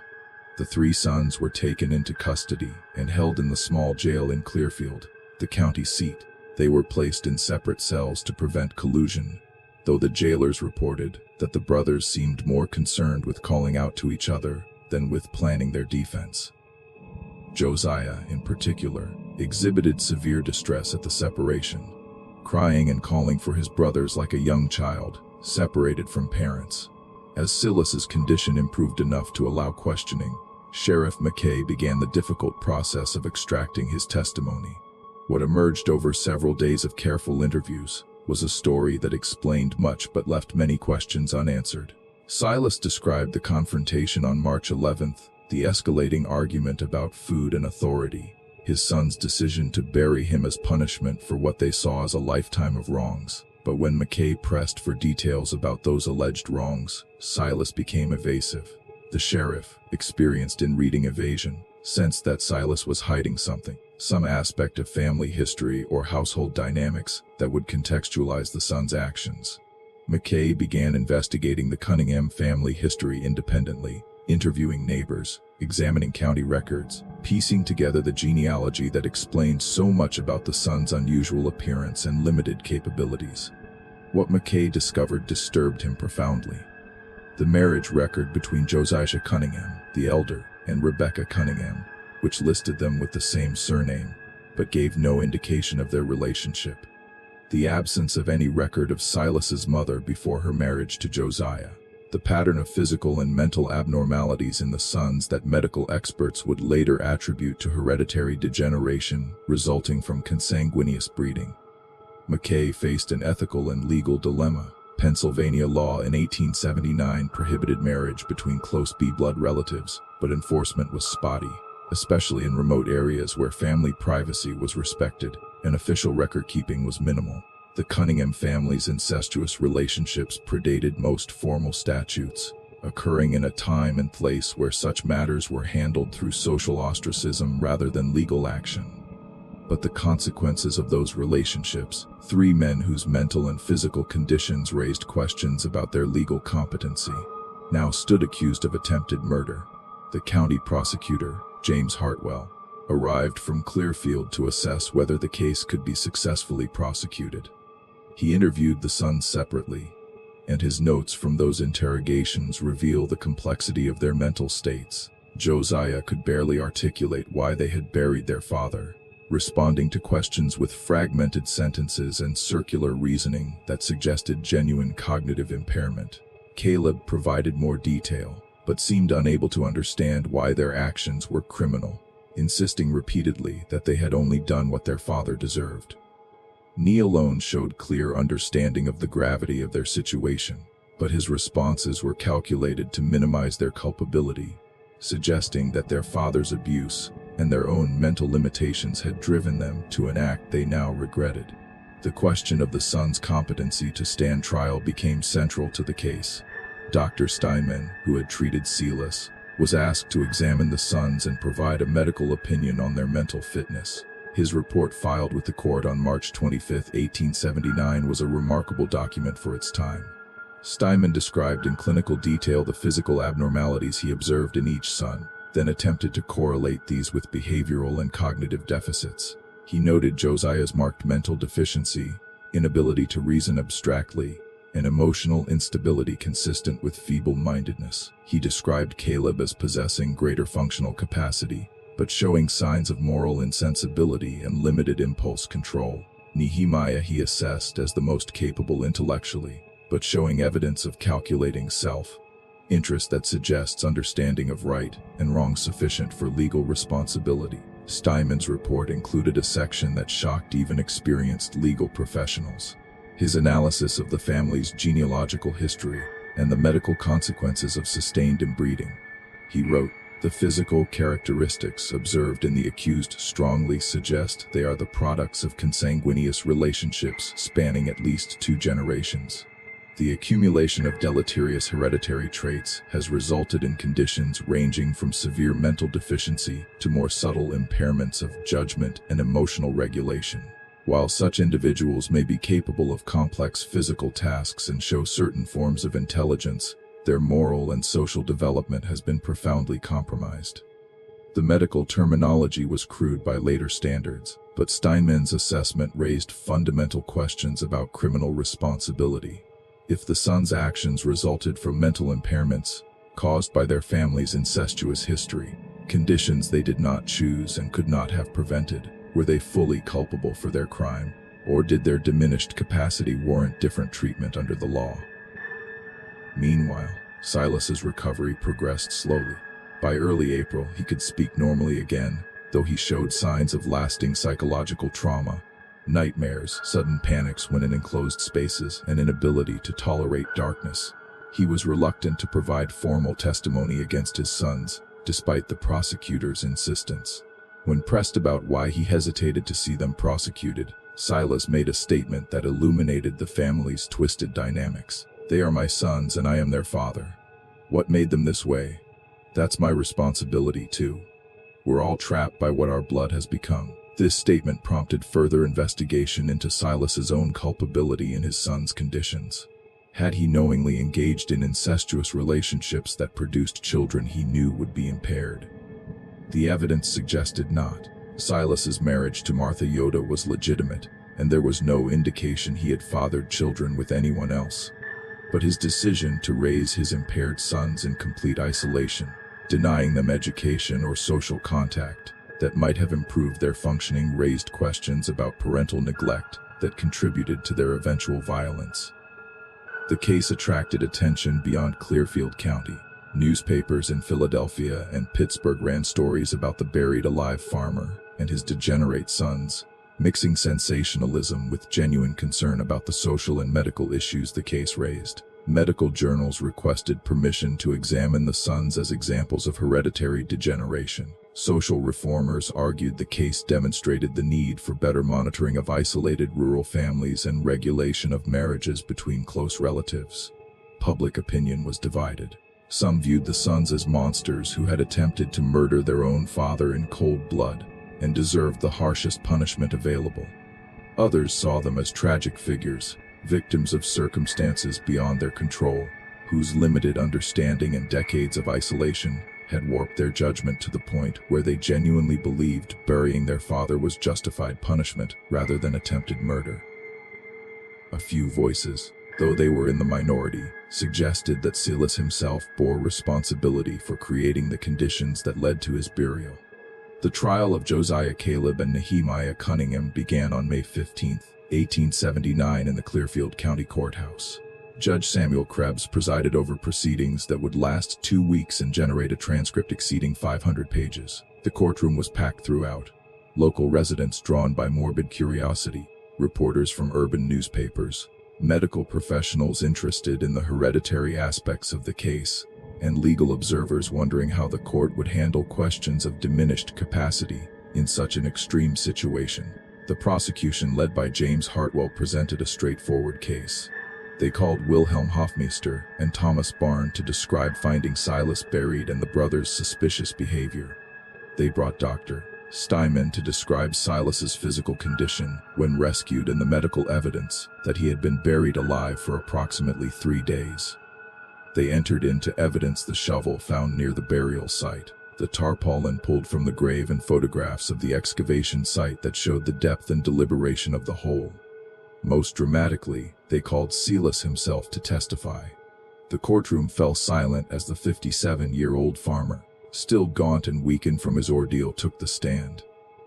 The 3 sons were taken into custody and held in the small jail in Clearfield, the county seat. They were placed in separate cells to prevent collusion, though the jailers reported that the brothers seemed more concerned with calling out to each other than with planning their defense. Josiah, in particular, exhibited severe distress at the separation, crying and calling for his brothers like a young child, separated from parents. As Silas's condition improved enough to allow questioning, Sheriff McKay began the difficult process of extracting his testimony. What emerged over several days of careful interviews was a story that explained much but left many questions unanswered. Silas described the confrontation on March 11th, the escalating argument about food and authority, his son's decision to bury him as punishment for what they saw as a lifetime of wrongs. But when McKay pressed for details about those alleged wrongs, Silas became evasive. The sheriff, experienced in reading evasion, sensed that Silas was hiding something, some aspect of family history or household dynamics that would contextualize the son's actions. McKay began investigating the Cunningham family history independently, interviewing neighbors, examining county records, piecing together the genealogy that explained so much about the son's unusual appearance and limited capabilities. What McKay discovered disturbed him profoundly. The marriage record between Josiah Cunningham, the elder, and Rebecca Cunningham, which listed them with the same surname, but gave no indication of their relationship. The absence of any record of Silas's mother before her marriage to Josiah. The pattern of physical and mental abnormalities in the sons that medical experts would later attribute to hereditary degeneration resulting from consanguineous breeding. McKay faced an ethical and legal dilemma. Pennsylvania law in 1879 prohibited marriage between close blood relatives, but enforcement was spotty, especially in remote areas where family privacy was respected and official record-keeping was minimal. The Cunningham family's incestuous relationships predated most formal statutes, occurring in a time and place where such matters were handled through social ostracism rather than legal action. but the consequences of those relationships. Three men whose mental and physical conditions raised questions about their legal competency now stood accused of attempted murder. The county prosecutor, James Hartwell, arrived from Clearfield to assess whether the case could be successfully prosecuted. He interviewed the sons separately, and his notes from those interrogations reveal the complexity of their mental states. Josiah could barely articulate why they had buried their father, responding to questions with fragmented sentences and circular reasoning that suggested genuine cognitive impairment. Caleb provided more detail, but seemed unable to understand why their actions were criminal, insisting repeatedly that they had only done what their father deserved. Nee alone showed clear understanding of the gravity of their situation, but his responses were calculated to minimize their culpability, suggesting that their father's abuse and their own mental limitations had driven them to an act they now regretted. The question of the son's competency to stand trial became central to the case. Dr. Steinman, who had treated Silas, was asked to examine the sons and provide a medical opinion on their mental fitness. His report, filed with the court on March 25, 1879, was a remarkable document for its time. Steinman described in clinical detail the physical abnormalities he observed in each son, then attempted to correlate these with behavioral and cognitive deficits. He noted Josiah's marked mental deficiency, inability to reason abstractly, and emotional instability consistent with feeble-mindedness. He described Caleb as possessing greater functional capacity, but showing signs of moral insensibility and limited impulse control. Nehemiah he assessed as the most capable intellectually, but showing evidence of calculating self-interest that suggests understanding of right and wrong sufficient for legal responsibility. Steinman's report included a section that shocked even experienced legal professionals. His analysis of the family's genealogical history and the medical consequences of sustained inbreeding. He wrote, "The physical characteristics observed in the accused strongly suggest they are the products of consanguineous relationships spanning at least 2 generations. The accumulation of deleterious hereditary traits has resulted in conditions ranging from severe mental deficiency to more subtle impairments of judgment and emotional regulation. While such individuals may be capable of complex physical tasks and show certain forms of intelligence, their moral and social development has been profoundly compromised." The medical terminology was crude by later standards, but Steinman's assessment raised fundamental questions about criminal responsibility. If the sons' actions resulted from mental impairments caused by their family's incestuous history, conditions they did not choose and could not have prevented, were they fully culpable for their crime, or did their diminished capacity warrant different treatment under the law? Meanwhile, Silas's recovery progressed slowly. By early April, he could speak normally again, though he showed signs of lasting psychological trauma, nightmares, sudden panics when in enclosed spaces, and inability to tolerate darkness. He was reluctant to provide formal testimony against his sons, despite the prosecutor's insistence. When pressed about why he hesitated to see them prosecuted, Silas made a statement that illuminated the family's twisted dynamics. "They are my sons and I am their father. What made them this way? That's my responsibility too. We're all trapped by what our blood has become." This statement prompted further investigation into Silas's own culpability in his son's conditions. Had he knowingly engaged in incestuous relationships that produced children he knew would be impaired? The evidence suggested not. Silas's marriage to Martha Yoda was legitimate, and there was no indication he had fathered children with anyone else. But his decision to raise his impaired sons in complete isolation, denying them education or social contact that might have improved their functioning, raised questions about parental neglect that contributed to their eventual violence. The case attracted attention beyond Clearfield County. Newspapers in Philadelphia and Pittsburgh ran stories about the buried alive farmer and his degenerate sons, mixing sensationalism with genuine concern about the social and medical issues the case raised. Medical journals requested permission to examine the sons as examples of hereditary degeneration. Social reformers argued the case demonstrated the need for better monitoring of isolated rural families and regulation of marriages between close relatives. Public opinion was divided. Some viewed the sons as monsters who had attempted to murder their own father in cold blood, and deserved the harshest punishment available. Others saw them as tragic figures, victims of circumstances beyond their control, whose limited understanding and decades of isolation had warped their judgment to the point where they genuinely believed burying their father was justified punishment rather than attempted murder. A few voices, though they were in the minority, suggested that Silas himself bore responsibility for creating the conditions that led to his burial. The trial of Josiah Caleb and Nehemiah Cunningham began on May 15, 1879 in the Clearfield County Courthouse. Judge Samuel Krebs presided over proceedings that would last 2 weeks and generate a transcript exceeding 500 pages. The courtroom was packed throughout. Local residents drawn by morbid curiosity, reporters from urban newspapers, medical professionals interested in the hereditary aspects of the case, and legal observers wondering how the court would handle questions of diminished capacity in such an extreme situation. The prosecution, led by James Hartwell, presented a straightforward case. They called Wilhelm Hofmeister and Thomas Barn to describe finding Silas buried and the brothers' suspicious behavior. They brought Dr. Steinman to describe Silas's physical condition when rescued and the medical evidence that he had been buried alive for approximately 3 days. They entered into evidence the shovel found near the burial site, the tarpaulin pulled from the grave, and photographs of the excavation site that showed the depth and deliberation of the hole. Most dramatically, they called Silas himself to testify. The courtroom fell silent as the 57-year-old farmer, still gaunt and weakened from his ordeal, took the stand.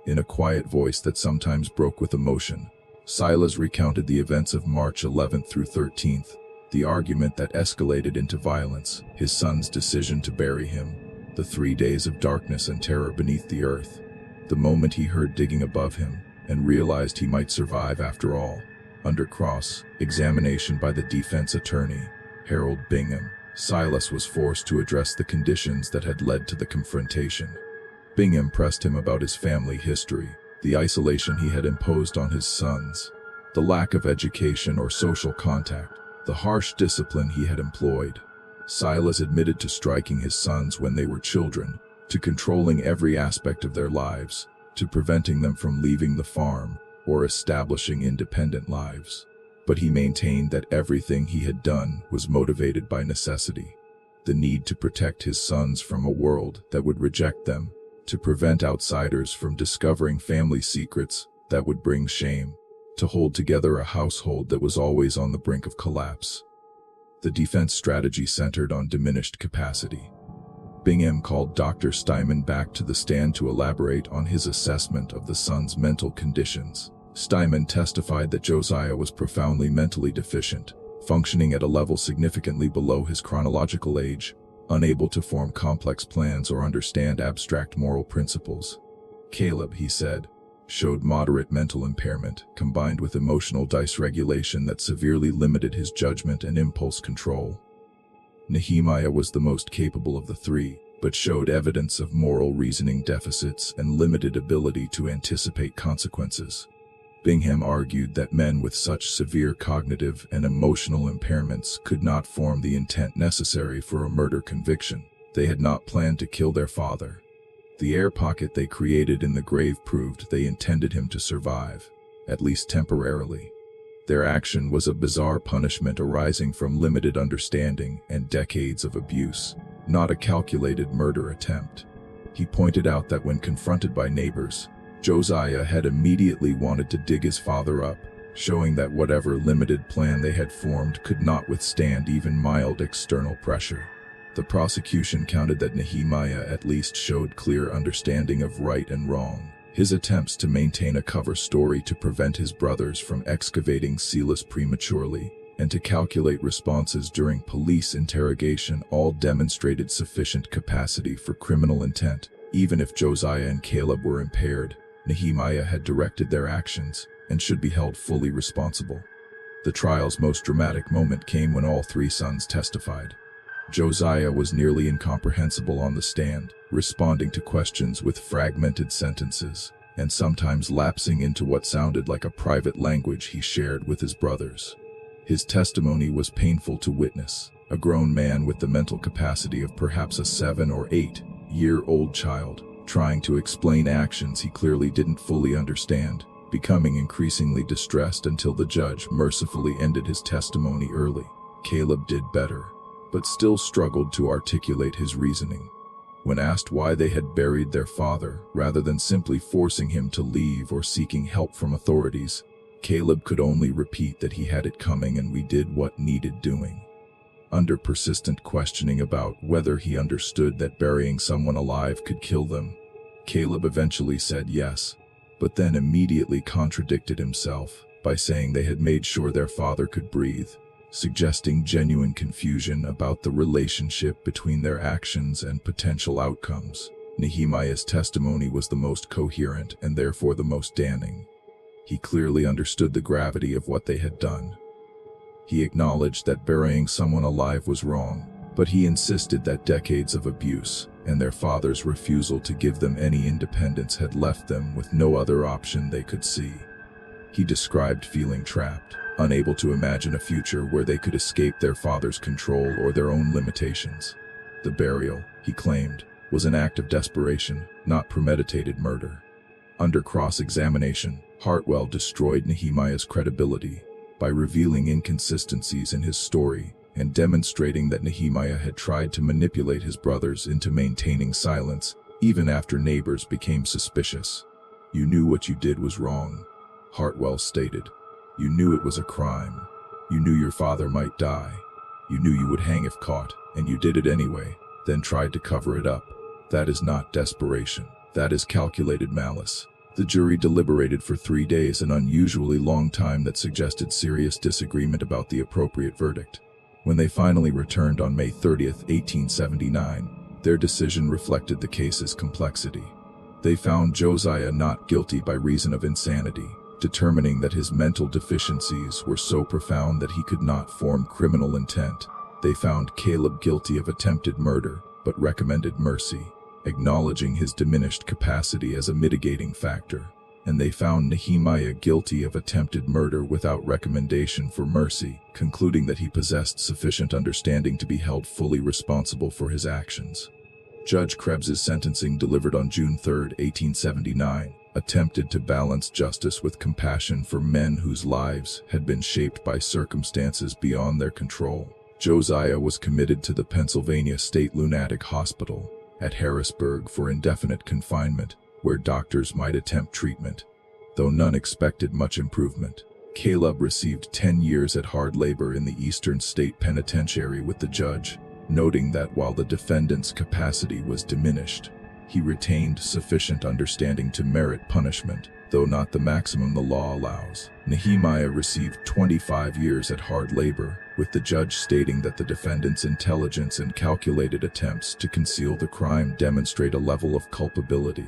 In a quiet voice that sometimes broke with emotion, Silas recounted the events of March 11th through 13th, the argument that escalated into violence, his son's decision to bury him, the 3 days of darkness and terror beneath the earth, the moment he heard digging above him and realized he might survive after all. Under cross-examination by the defense attorney, Harold Bingham, Silas was forced to address the conditions that had led to the confrontation. Bingham pressed him about his family history, the isolation he had imposed on his sons, the lack of education or social contact, the harsh discipline he had employed. Silas admitted to striking his sons when they were children, to controlling every aspect of their lives, to preventing them from leaving the farm or establishing independent lives. But he maintained that everything he had done was motivated by necessity, the need to protect his sons from a world that would reject them, to prevent outsiders from discovering family secrets that would bring shame, to hold together a household that was always on the brink of collapse. The defense strategy centered on diminished capacity. Bingham called Dr. Steinman back to the stand to elaborate on his assessment of the son's mental conditions. Steinman testified that Josiah was profoundly mentally deficient, functioning at a level significantly below his chronological age, unable to form complex plans or understand abstract moral principles. Caleb, he said, showed moderate mental impairment, combined with emotional dysregulation that severely limited his judgment and impulse control. Nehemiah was the most capable of the three, but showed evidence of moral reasoning deficits and limited ability to anticipate consequences. Bingham argued that men with such severe cognitive and emotional impairments could not form the intent necessary for a murder conviction. They had not planned to kill their father. The air pocket they created in the grave proved they intended him to survive, at least temporarily. Their action was a bizarre punishment arising from limited understanding and decades of abuse, not a calculated murder attempt. He pointed out that when confronted by neighbors, Josiah had immediately wanted to dig his father up, showing that whatever limited plan they had formed could not withstand even mild external pressure. The prosecution counted that Nehemiah at least showed clear understanding of right and wrong. His attempts to maintain a cover story to prevent his brothers from excavating Silas prematurely, and to calculate responses during police interrogation all demonstrated sufficient capacity for criminal intent. Even if Josiah and Caleb were impaired, Nehemiah had directed their actions and should be held fully responsible. The trial's most dramatic moment came when all three sons testified. Josiah was nearly incomprehensible on the stand, responding to questions with fragmented sentences, and sometimes lapsing into what sounded like a private language he shared with his brothers. His testimony was painful to witness. A grown man with the mental capacity of perhaps a 7 or 8-year-old child trying to explain actions he clearly didn't fully understand, becoming increasingly distressed until the judge mercifully ended his testimony early. Caleb did better, but still struggled to articulate his reasoning. When asked why they had buried their father, rather than simply forcing him to leave or seeking help from authorities, Caleb could only repeat that he had it coming and we did what needed doing. Under persistent questioning about whether he understood that burying someone alive could kill them, Caleb eventually said yes, but then immediately contradicted himself by saying they had made sure their father could breathe, suggesting genuine confusion about the relationship between their actions and potential outcomes. Nehemiah's testimony was the most coherent and therefore the most damning. He clearly understood the gravity of what they had done. He acknowledged that burying someone alive was wrong, but he insisted that decades of abuse and their father's refusal to give them any independence had left them with no other option they could see. He described feeling trapped, unable to imagine a future where they could escape their father's control or their own limitations. The burial, he claimed, was an act of desperation, not premeditated murder. Under cross-examination, Hartwell destroyed Nehemiah's credibility by revealing inconsistencies in his story and demonstrating that Nehemiah had tried to manipulate his brothers into maintaining silence, even after neighbors became suspicious. "You knew what you did was wrong," Hartwell stated. "You knew it was a crime. You knew your father might die. You knew you would hang if caught, and you did it anyway, then tried to cover it up. That is not desperation. That is calculated malice." The jury deliberated for 3 days, an unusually long time that suggested serious disagreement about the appropriate verdict. When they finally returned on May 30, 1879, their decision reflected the case's complexity. They found Josiah not guilty by reason of insanity, determining that his mental deficiencies were so profound that he could not form criminal intent. They found Caleb guilty of attempted murder, but recommended mercy, acknowledging his diminished capacity as a mitigating factor. And they found Nehemiah guilty of attempted murder without recommendation for mercy, concluding that he possessed sufficient understanding to be held fully responsible for his actions. Judge Krebs's sentencing, delivered on June 3, 1879, attempted to balance justice with compassion for men whose lives had been shaped by circumstances beyond their control. Josiah was committed to the Pennsylvania State Lunatic Hospital at Harrisburg for indefinite confinement, where doctors might attempt treatment, though none expected much improvement. Caleb received 10 years at hard labor in the Eastern State Penitentiary, with the judge noting that while the defendant's capacity was diminished, he retained sufficient understanding to merit punishment, though not the maximum the law allows. Nehemiah received 25 years at hard labor, with the judge stating that the defendant's intelligence and calculated attempts to conceal the crime demonstrate a level of culpability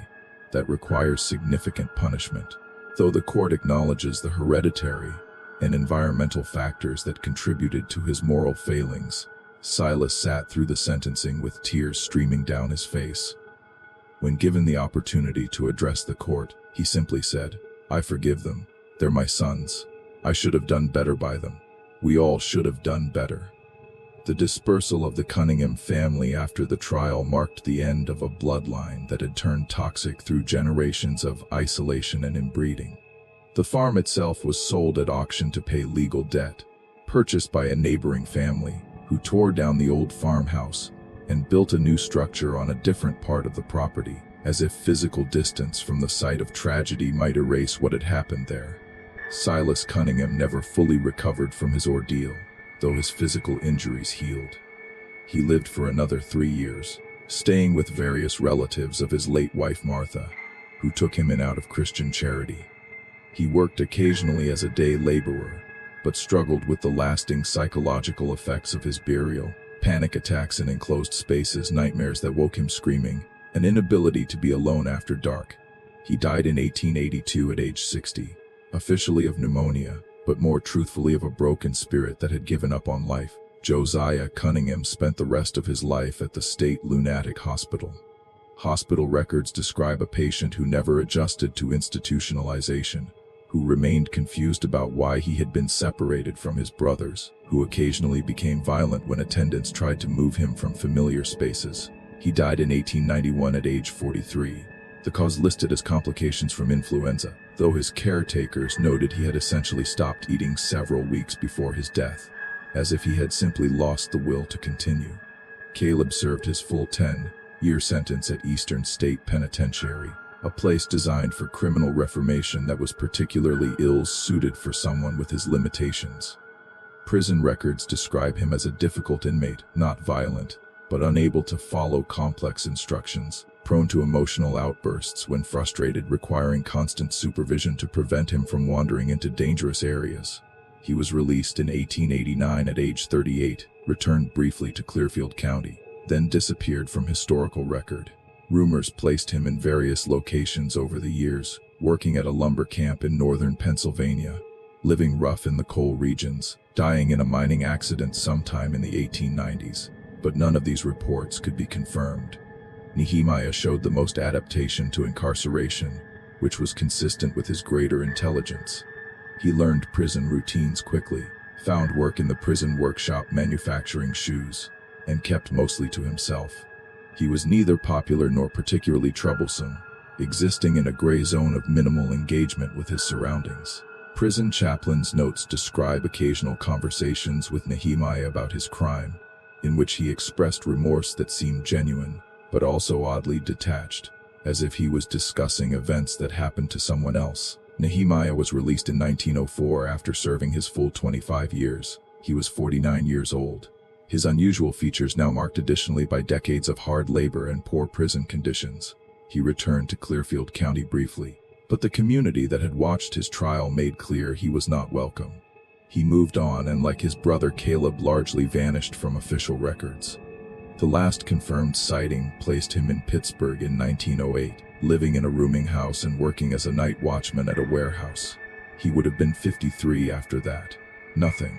that requires significant punishment. Though the court acknowledges the hereditary and environmental factors that contributed to his moral failings, Silas sat through the sentencing with tears streaming down his face. When given the opportunity to address the court, he simply said, "I forgive them. They're my sons. I should have done better by them. We all should have done better." The dispersal of the Cunningham family after the trial marked the end of a bloodline that had turned toxic through generations of isolation and inbreeding. The farm itself was sold at auction to pay legal debt, purchased by a neighboring family who tore down the old farmhouse and built a new structure on a different part of the property, as if physical distance from the site of tragedy might erase what had happened there. Silas Cunningham never fully recovered from his ordeal, though his physical injuries healed. He lived for another 3 years, staying with various relatives of his late wife Martha, who took him in out of Christian charity. He worked occasionally as a day laborer, but struggled with the lasting psychological effects of his burial: panic attacks in enclosed spaces, nightmares that woke him screaming, an inability to be alone after dark. He died in 1882 at age 60, officially of pneumonia, but more truthfully of a broken spirit that had given up on life. Josiah Cunningham spent the rest of his life at the State Lunatic Hospital. Hospital records describe a patient who never adjusted to institutionalization, who remained confused about why he had been separated from his brothers, who occasionally became violent when attendants tried to move him from familiar spaces. He died in 1891 at age 43, The cause listed as complications from influenza, though his caretakers noted he had essentially stopped eating several weeks before his death, as if he had simply lost the will to continue. Caleb served his full 10-year sentence at Eastern State Penitentiary, a place designed for criminal reformation that was particularly ill-suited for someone with his limitations. Prison records describe him as a difficult inmate, not violent, but unable to follow complex instructions, prone to emotional outbursts when frustrated, requiring constant supervision to prevent him from wandering into dangerous areas. He was released in 1889 at age 38, returned briefly to Clearfield County, then disappeared from historical record. Rumors placed him in various locations over the years, working at a lumber camp in northern Pennsylvania, living rough in the coal regions, dying in a mining accident sometime in the 1890s, but none of these reports could be confirmed. Nehemiah showed the most adaptation to incarceration, which was consistent with his greater intelligence. He learned prison routines quickly, found work in the prison workshop manufacturing shoes, and kept mostly to himself. He was neither popular nor particularly troublesome, existing in a gray zone of minimal engagement with his surroundings. Prison chaplain's notes describe occasional conversations with Nehemiah about his crime, in which he expressed remorse that seemed genuine, but also oddly detached, as if he was discussing events that happened to someone else. Nehemiah was released in 1904 after serving his full 25 years. He was 49 years old. His unusual features now marked additionally by decades of hard labor and poor prison conditions. He returned to Clearfield County briefly, but the community that had watched his trial made clear he was not welcome. He moved on and, like his brother Caleb, largely vanished from official records. The last confirmed sighting placed him in Pittsburgh in 1908, living in a rooming house and working as a night watchman at a warehouse. He would have been 53 after that. Nothing.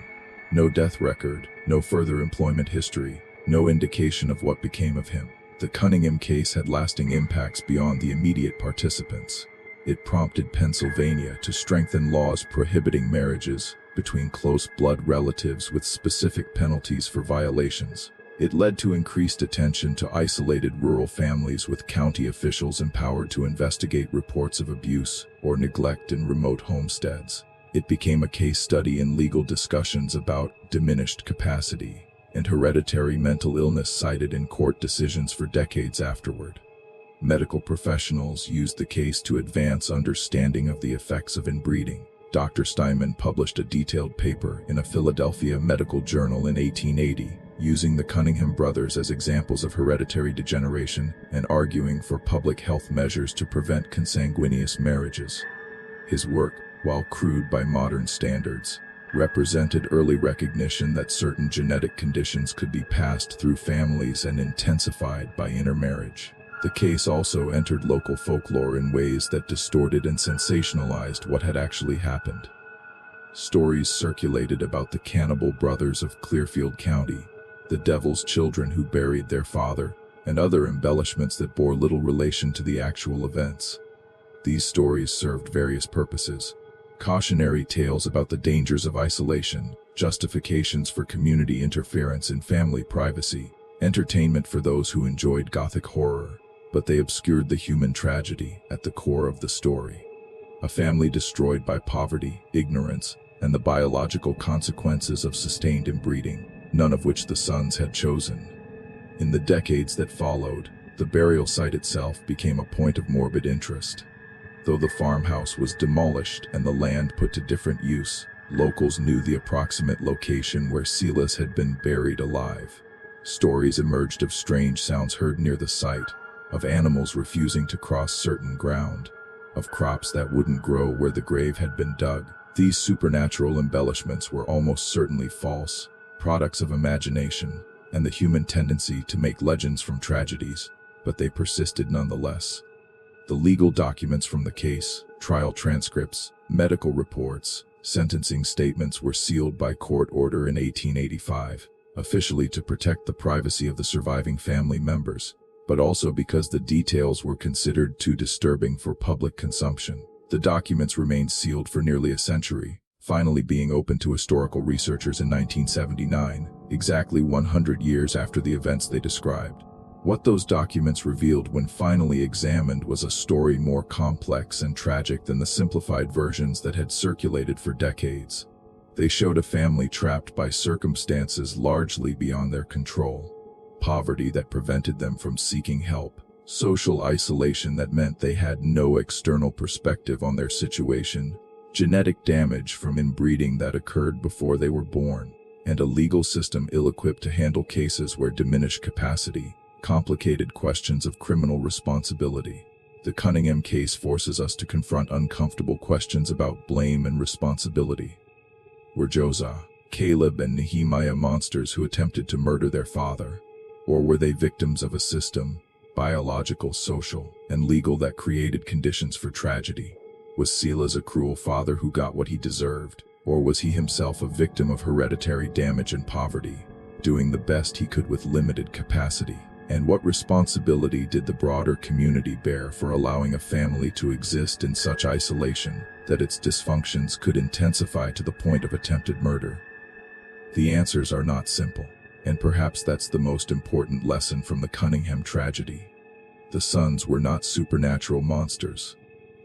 No death record, no further employment history, no indication of what became of him. The Cunningham case had lasting impacts beyond the immediate participants. It prompted Pennsylvania to strengthen laws prohibiting marriages between close blood relatives with specific penalties for violations. It led to increased attention to isolated rural families, with county officials empowered to investigate reports of abuse or neglect in remote homesteads. It became a case study in legal discussions about diminished capacity and hereditary mental illness cited in court decisions for decades afterward. Medical professionals used the case to advance understanding of the effects of inbreeding. Dr. Steinman published a detailed paper in a Philadelphia medical journal in 1880, using the Cunningham brothers as examples of hereditary degeneration and arguing for public health measures to prevent consanguineous marriages. His work, while crude by modern standards, represented early recognition that certain genetic conditions could be passed through families and intensified by intermarriage. The case also entered local folklore in ways that distorted and sensationalized what had actually happened. Stories circulated about the cannibal brothers of Clearfield County, the devil's children who buried their father, and other embellishments that bore little relation to the actual events. These stories served various purposes: cautionary tales about the dangers of isolation, justifications for community interference in family privacy, entertainment for those who enjoyed Gothic horror, but they obscured the human tragedy at the core of the story. A family destroyed by poverty, ignorance, and the biological consequences of sustained inbreeding, none of which the sons had chosen. In the decades that followed, the burial site itself became a point of morbid interest. Though the farmhouse was demolished and the land put to different use, locals knew the approximate location where Silas had been buried alive. Stories emerged of strange sounds heard near the site, of animals refusing to cross certain ground, of crops that wouldn't grow where the grave had been dug. These supernatural embellishments were almost certainly false, products of imagination and the human tendency to make legends from tragedies, but they persisted nonetheless. The legal documents from the case, trial transcripts, medical reports, sentencing statements were sealed by court order in 1885, officially to protect the privacy of the surviving family members, but also because the details were considered too disturbing for public consumption. The documents remained sealed for nearly a century, finally being opened to historical researchers in 1979, exactly 100 years after the events they described. What those documents revealed when finally examined was a story more complex and tragic than the simplified versions that had circulated for decades. They showed a family trapped by circumstances largely beyond their control, poverty that prevented them from seeking help, social isolation that meant they had no external perspective on their situation, genetic damage from inbreeding that occurred before they were born, and a legal system ill-equipped to handle cases where diminished capacity complicated questions of criminal responsibility. The Cunningham case forces us to confront uncomfortable questions about blame and responsibility. Were Josiah, Caleb, and Nehemiah monsters who attempted to murder their father? Or were they victims of a system, biological, social, and legal, that created conditions for tragedy? Was Silas a cruel father who got what he deserved? Or was he himself a victim of hereditary damage and poverty, doing the best he could with limited capacity? And what responsibility did the broader community bear for allowing a family to exist in such isolation that its dysfunctions could intensify to the point of attempted murder? The answers are not simple, and perhaps that's the most important lesson from the Cunningham tragedy. The sons were not supernatural monsters.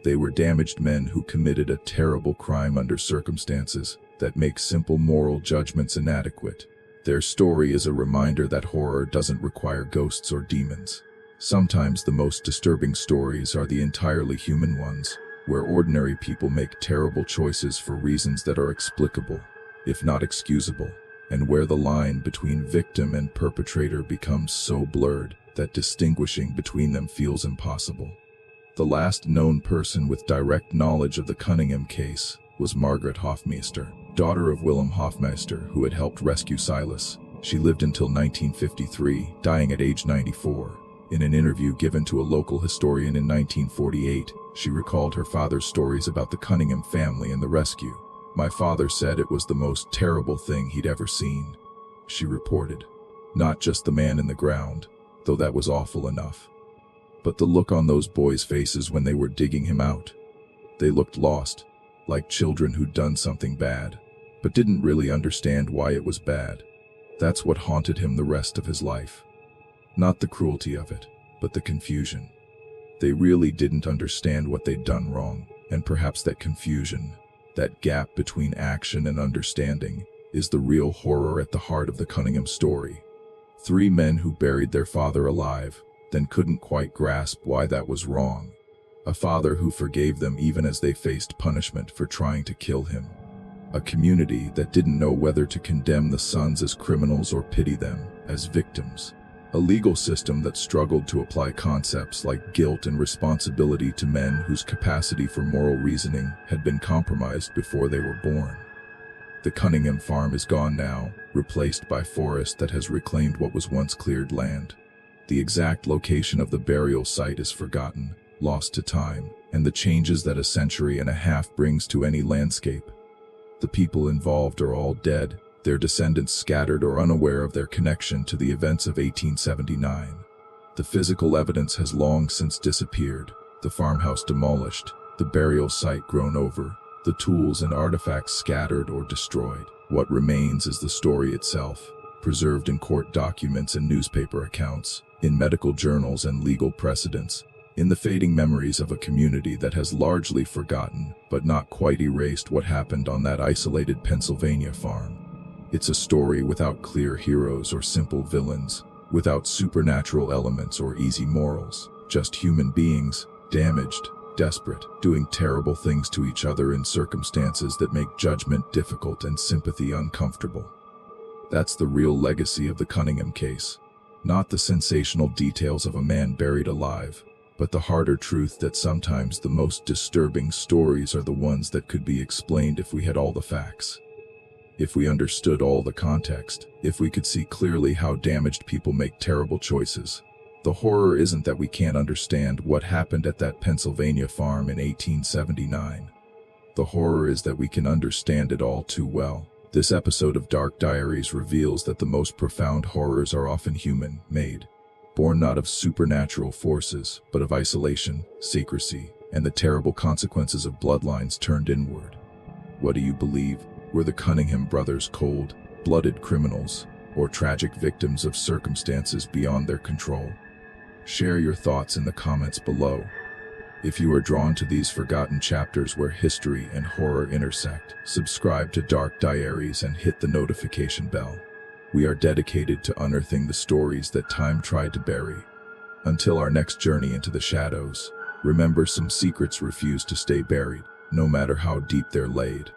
They were damaged men who committed a terrible crime under circumstances that make simple moral judgments inadequate. Their story is a reminder that horror doesn't require ghosts or demons. Sometimes the most disturbing stories are the entirely human ones, where ordinary people make terrible choices for reasons that are explicable, if not excusable, and where the line between victim and perpetrator becomes so blurred that distinguishing between them feels impossible. The last known person with direct knowledge of the Cunningham case was Margaret Hofmeister, daughter of Willem Hofmeister, who had helped rescue Silas. She lived until 1953, dying at age 94. In an interview given to a local historian in 1948, she recalled her father's stories about the Cunningham family and the rescue. "My father said it was the most terrible thing he'd ever seen," she reported. Not just the man in the ground, though that was awful enough, but the look on those boys' faces when they were digging him out. They looked lost, like children who'd done something bad, but didn't really understand why it was bad. That's what haunted him the rest of his life. Not the cruelty of it, but the confusion. They really didn't understand what they'd done wrong, and perhaps that confusion, that gap between action and understanding, is the real horror at the heart of the Cunningham story. 3 men who buried their father alive, then couldn't quite grasp why that was wrong. A father who forgave them even as they faced punishment for trying to kill him. A community that didn't know whether to condemn the sons as criminals or pity them as victims. A legal system that struggled to apply concepts like guilt and responsibility to men whose capacity for moral reasoning had been compromised before they were born. The Cunningham farm is gone now, replaced by forest that has reclaimed what was once cleared land. The exact location of the burial site is forgotten, lost to time, and the changes that a century and a half brings to any landscape. The people involved are all dead, their descendants scattered or unaware of their connection to the events of 1879. The physical evidence has long since disappeared, the farmhouse demolished, the burial site grown over, the tools and artifacts scattered or destroyed. What remains is the story itself, preserved in court documents and newspaper accounts, in medical journals and legal precedents, in the fading memories of a community that has largely forgotten, but not quite erased, what happened on that isolated Pennsylvania farm. It's a story without clear heroes or simple villains, without supernatural elements or easy morals, just human beings, damaged, desperate, doing terrible things to each other in circumstances that make judgment difficult and sympathy uncomfortable. That's the real legacy of the Cunningham case. Not the sensational details of a man buried alive, but the harder truth that sometimes the most disturbing stories are the ones that could be explained if we had all the facts. If we understood all the context, if we could see clearly how damaged people make terrible choices. The horror isn't that we can't understand what happened at that Pennsylvania farm in 1879. The horror is that we can understand it all too well. This episode of Dark Diaries reveals that the most profound horrors are often human-made, born not of supernatural forces, but of isolation, secrecy, and the terrible consequences of bloodlines turned inward. What do you believe? Were the Cunningham brothers cold-blooded criminals, or tragic victims of circumstances beyond their control? Share your thoughts in the comments below. If you are drawn to these forgotten chapters where history and horror intersect, subscribe to Dark Diaries and hit the notification bell. We are dedicated to unearthing the stories that time tried to bury. Until our next journey into the shadows, remember, some secrets refuse to stay buried, no matter how deep they're laid.